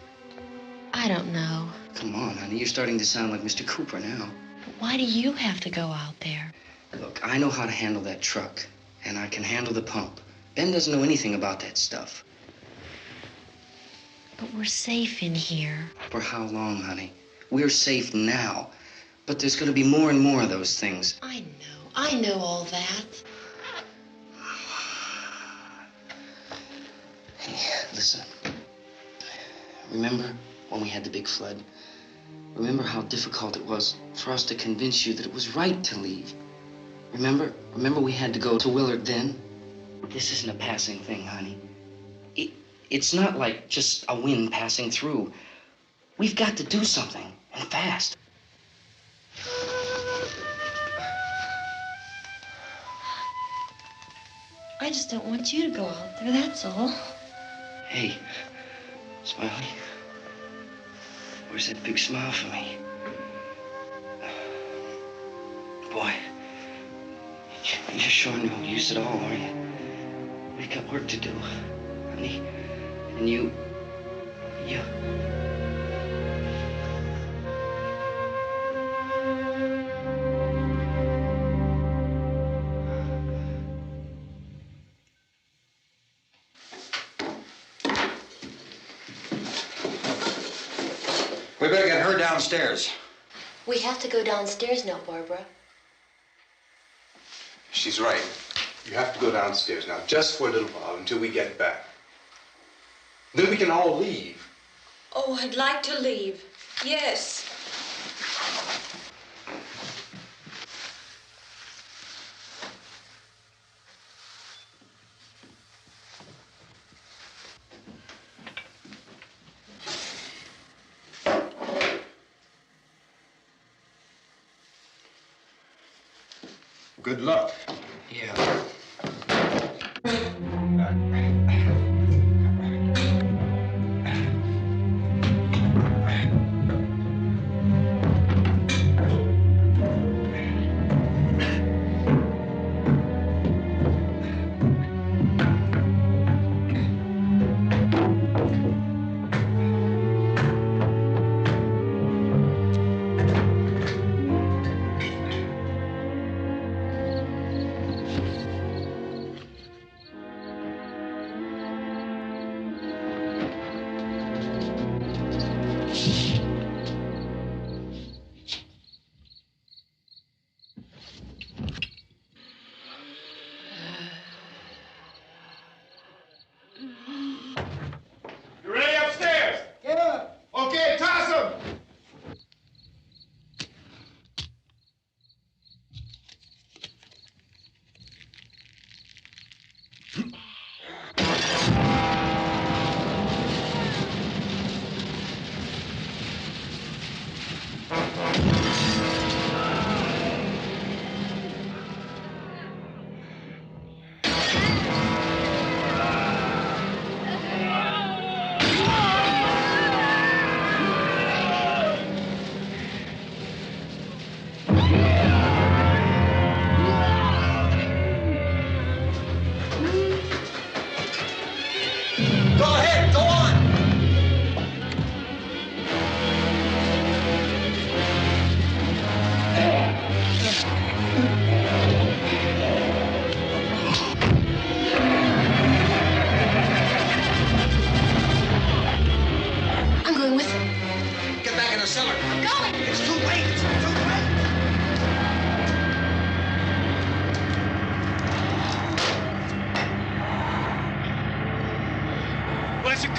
I don't know. Come on, honey, you're starting to sound like Mr. Cooper now. But why do you have to go out there? Look, I know how to handle that truck, and I can handle the pump. Ben doesn't know anything about that stuff. But we're safe in here. For how long, honey? We're safe now. But there's going to be more and more of those things. I know all that. Hey, listen. Remember when we had the big flood? Remember how difficult it was for us to convince you that it was right to leave? Remember we had to go to Willard then? This isn't a passing thing, honey. It's not like just a wind passing through. We've got to do something, and fast. I just don't want you to go out there, that's all. Hey, Smiley, where's that big smile for me? Boy, you're showing no use at all, are you? We've got work to do, honey. And you... We better get her downstairs. We have to go downstairs now, Barbara. She's right. You have to go downstairs now, just for a little while, until we get back. Then we can all leave. Oh, I'd like to leave. Yes. Good luck. Yeah.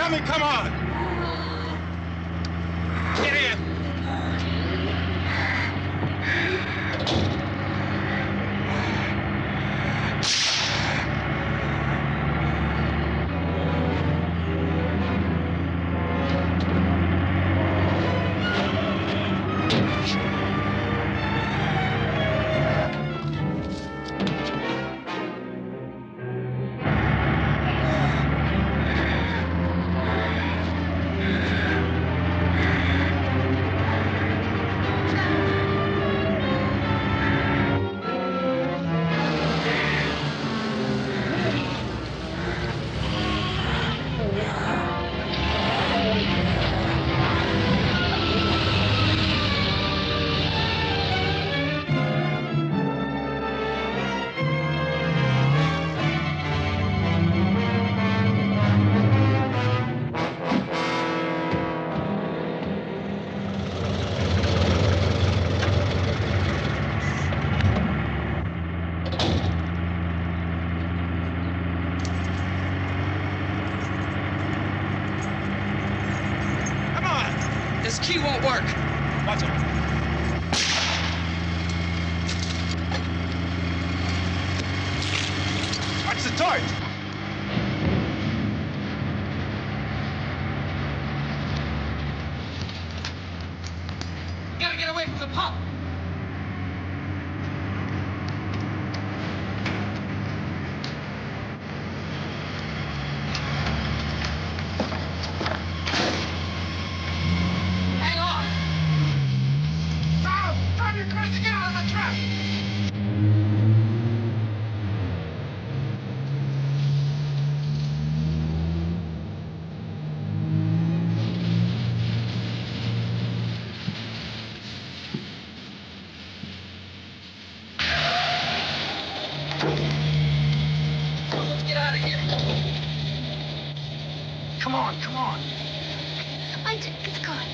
Tommy, come on! Get in! This key won't work. Watch it. Watch the torch. We gotta get away from the pump. Hang on. Tom, you're trying to get out of the trap. Let's get out of here. Come on, come on. It's gone.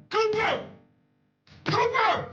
Cooper! Cooper!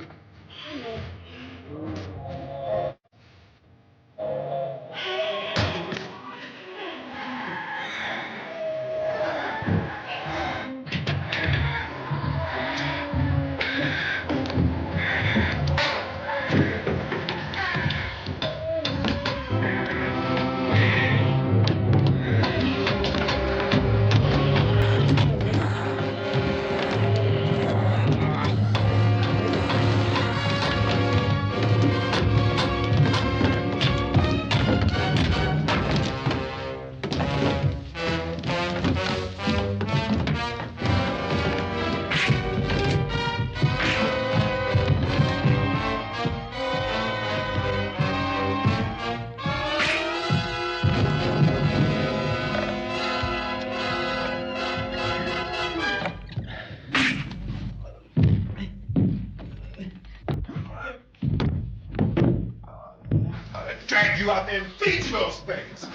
Drag you out there and feed you those things.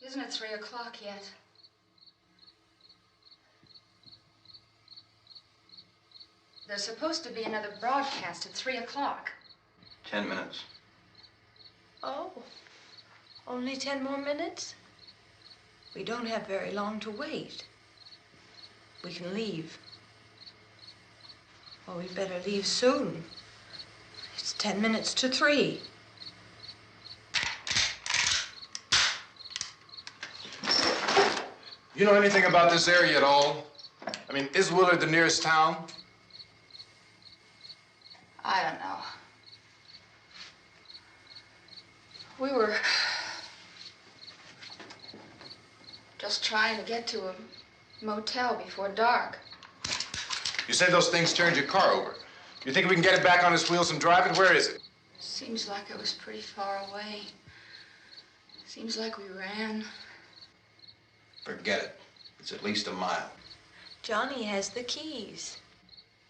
Isn't it 3 o'clock yet? There's supposed to be another broadcast at 3 o'clock. 10 minutes. Oh, only 10 more minutes? We don't have very long to wait. We can leave. Well, we'd better leave soon. It's 10 minutes to 3. You know anything about this area at all? I mean, is Willard the nearest town? I don't know. We were just trying to get to a motel before dark. You said those things turned your car over. You think we can get it back on its wheels and drive it? Where is it? Seems like it was pretty far away. Seems like we ran. Forget it. It's at least a mile. Johnny has the keys.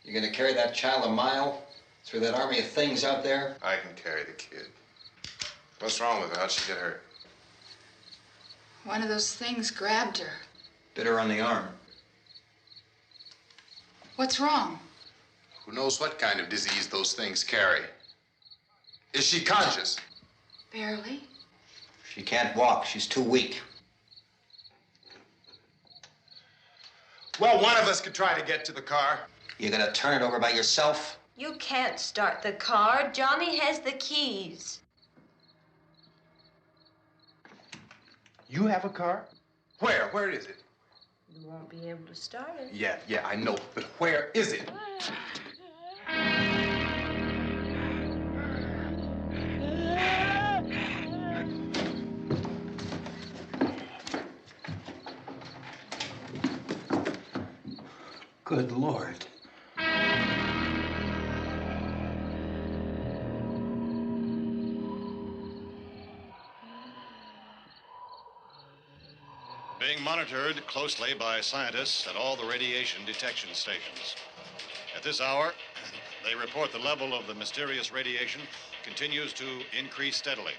You're gonna carry that child a mile through that army of things out there? I can carry the kid. What's wrong with her? How'd she get hurt? One of those things grabbed her. Bit her on the arm. What's wrong? Who knows what kind of disease those things carry? Is she conscious? Barely. She can't walk. She's too weak. Well, one of us could try to get to the car. You gonna turn it over by yourself? You can't start the car. Johnny has the keys. You have a car? Where? Where is it? You won't be able to start it. Yeah, I know. But where is it? Good Lord. Being monitored closely by scientists at all the radiation detection stations. At this hour, they report the level of the mysterious radiation continues to increase steadily.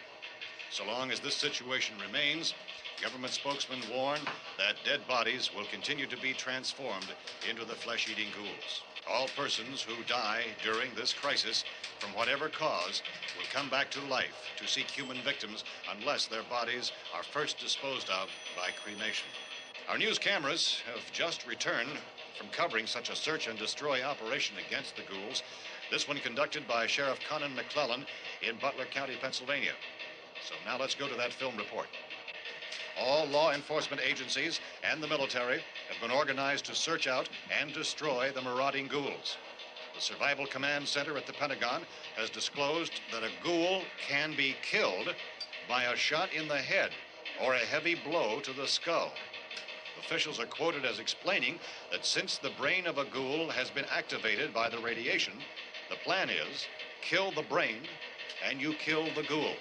So long as this situation remains, government spokesmen warn that dead bodies will continue to be transformed into the flesh-eating ghouls. All persons who die during this crisis, from whatever cause, will come back to life to seek human victims unless their bodies are first disposed of by cremation. Our news cameras have just returned from covering such a search and destroy operation against the ghouls, this one conducted by Sheriff Conan McClellan in Butler County, Pennsylvania. So now let's go to that film report. All law enforcement agencies and the military have been organized to search out and destroy the marauding ghouls. The Survival Command Center at the Pentagon has disclosed that a ghoul can be killed by a shot in the head or a heavy blow to the skull. Officials are quoted as explaining that since the brain of a ghoul has been activated by the radiation, the plan is kill the brain and you kill the ghoul.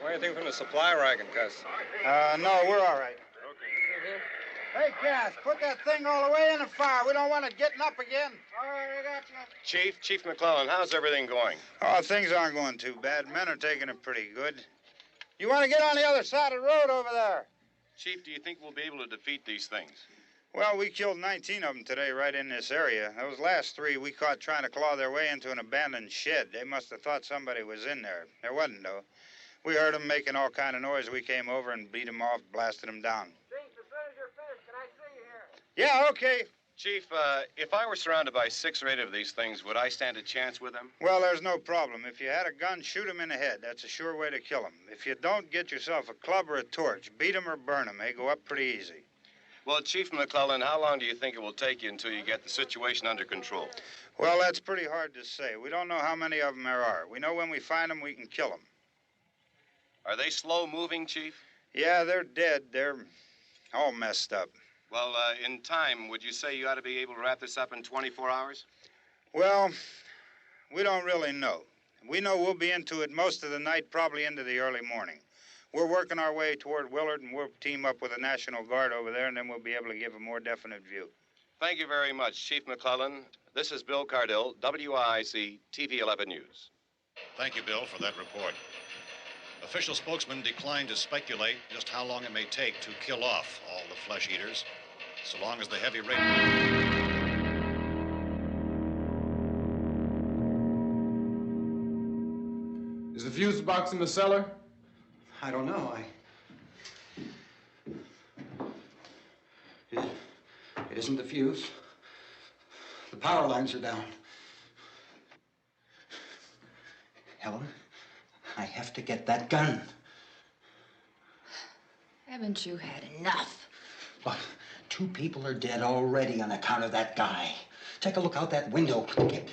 Anything from the supply wagon, Gus? No, we're all right. Hey, Cass, put that thing all the way in the fire. We don't want it getting up again. All right, I got you. Chief McClellan, how's everything going? Oh, things aren't going too bad. Men are taking it pretty good. You want to get on the other side of the road over there? Chief, do you think we'll be able to defeat these things? Well, we killed 19 of them today right in this area. Those last 3 we caught trying to claw their way into an abandoned shed. They must have thought somebody was in there. There wasn't, though. We heard them making all kind of noise. We came over and beat them off, blasted them down. Chief, as soon as you're finished, can I see you here? Yeah, okay. Chief, if I were surrounded by 6 or 8 of these things, would I stand a chance with them? Well, there's no problem. If you had a gun, shoot him in the head. That's a sure way to kill him. If you don't, get yourself a club or a torch. Beat him or burn him. They go up pretty easy. Well, Chief McClellan, how long do you think it will take you until you get the situation under control? Well, that's pretty hard to say. We don't know how many of them there are. We know when we find them, we can kill them. Are they slow-moving, Chief? Yeah, they're dead. They're all messed up. Well, in time, would you say you ought to be able to wrap this up in 24 hours? Well, we don't really know. We know we'll be into it most of the night, probably into the early morning. We're working our way toward Willard, and we'll team up with the National Guard over there, and then we'll be able to give a more definite view. Thank you very much, Chief McClellan. This is Bill Cardill, WIC TV 11 News. Thank you, Bill, for that report. Official spokesman declined to speculate just how long it may take to kill off all the flesh eaters, so long as the heavy rain... Is the fuse box in the cellar? I don't know. It isn't the fuse. The power lines are down. Helen, I have to get that gun. Haven't you had enough? Look, 2 people are dead already on account of that guy. Take a look out that window. Get...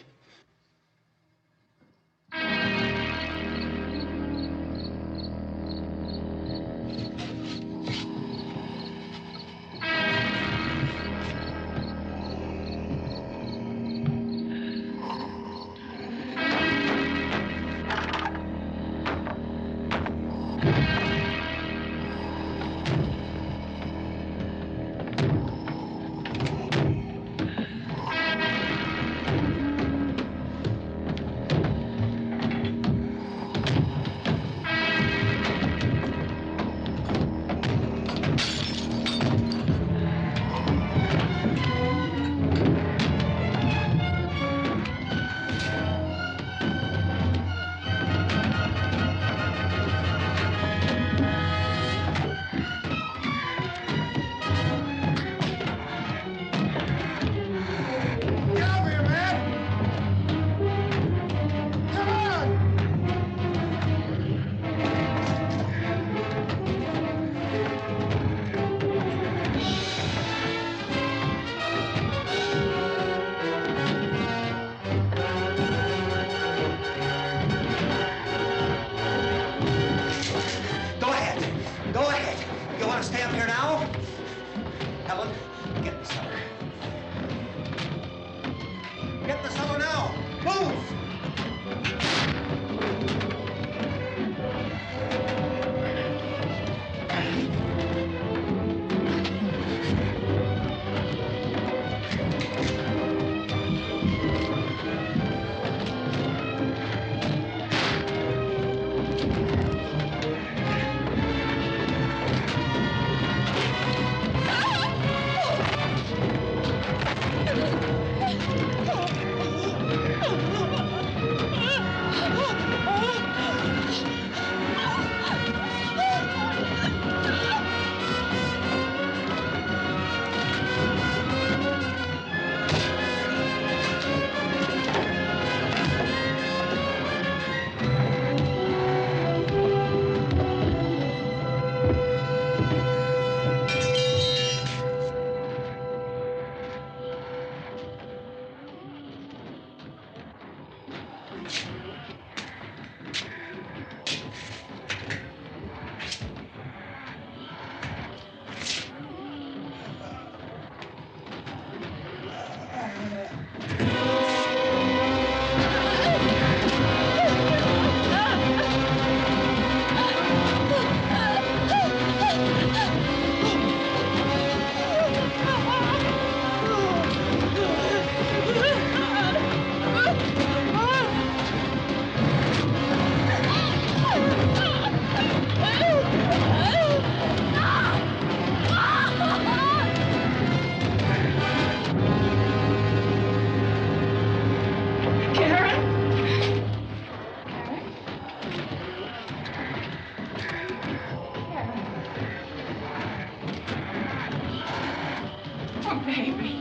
Go ahead. You want to stay up here now? Helen, get the cellar. Get the cellar now. Move! Oh, baby.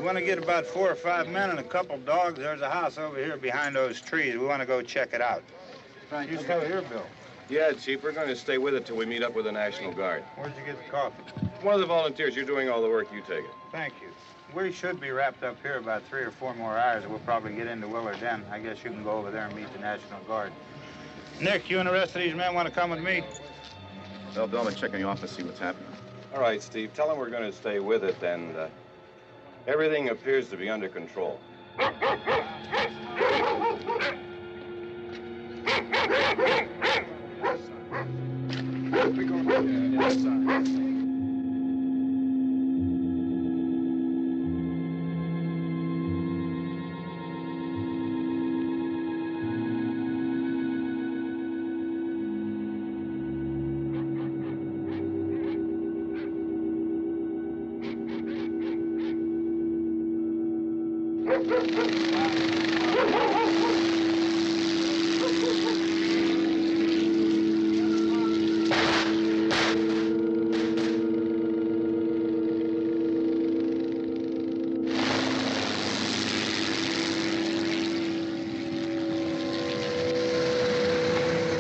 You want to get about 4 or 5 men and a couple dogs? There's a house over here behind those trees. We want to go check it out. Right. You still here, Bill? Yeah, Chief, we're going to stay with it till we meet up with the National Guard. Where'd you get the coffee? One of the volunteers. You're doing all the work. You take it. Thank you. We should be wrapped up here about 3 or 4 more hours. We'll probably get into Willard then. I guess you can go over there and meet the National Guard. Nick, you and the rest of these men want to come with me? Well, Bill, I'm checking the office, see what's happening. All right, Steve. Tell them we're going to stay with it, and everything appears to be under control.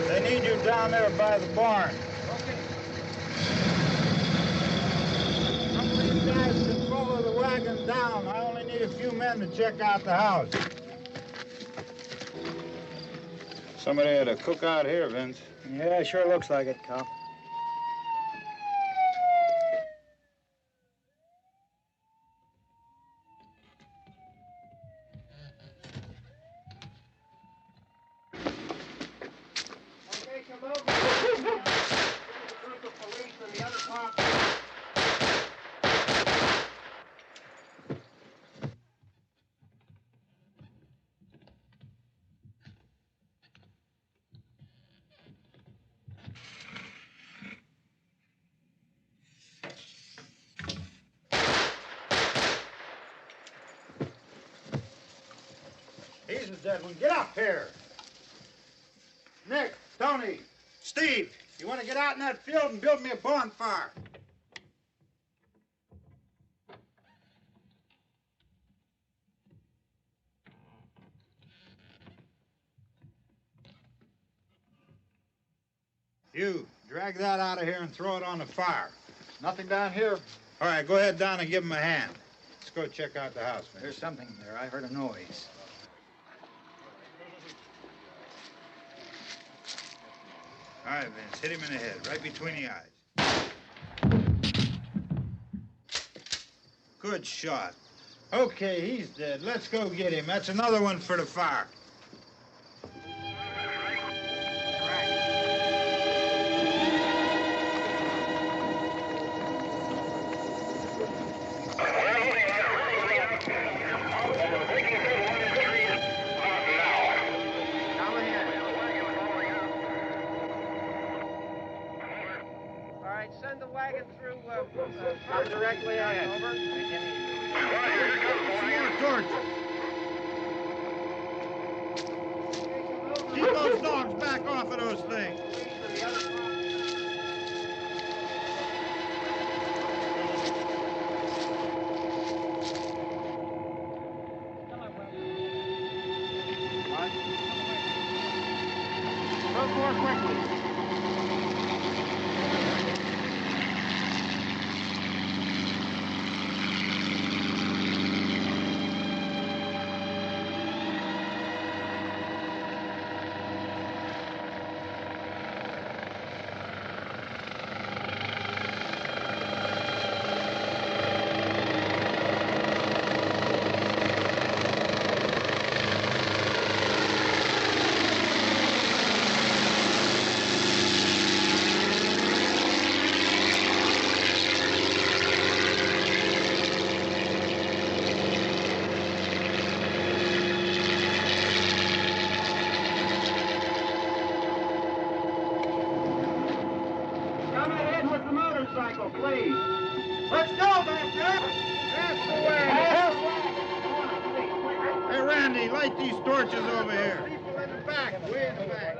They need you down there by the barn. Some of these guys can follow the wagon down. I only need a few men to check out the house. Somebody had a cookout here, Vince. Yeah, it sure looks like it, Cop. He's the dead one. Get up here. Nick, Tony, Steve, you want to get out in that field and build me a bonfire? You, drag that out of here and throw it on the fire. Nothing down here. All right, go ahead down and give him a hand. Let's go check out the house, man. There's something there. I heard a noise. All right, Vince, hit him in the head, right between the eyes. Good shot. Okay, he's dead. Let's go get him. That's another one for the fire. Send the wagon through directly ahead. Over. More torches. Keep those dogs back off of those things. Move more quickly. Please. Let's go back there. That's the way. Hey, Randy, light these torches over here. People in the back, way in the back.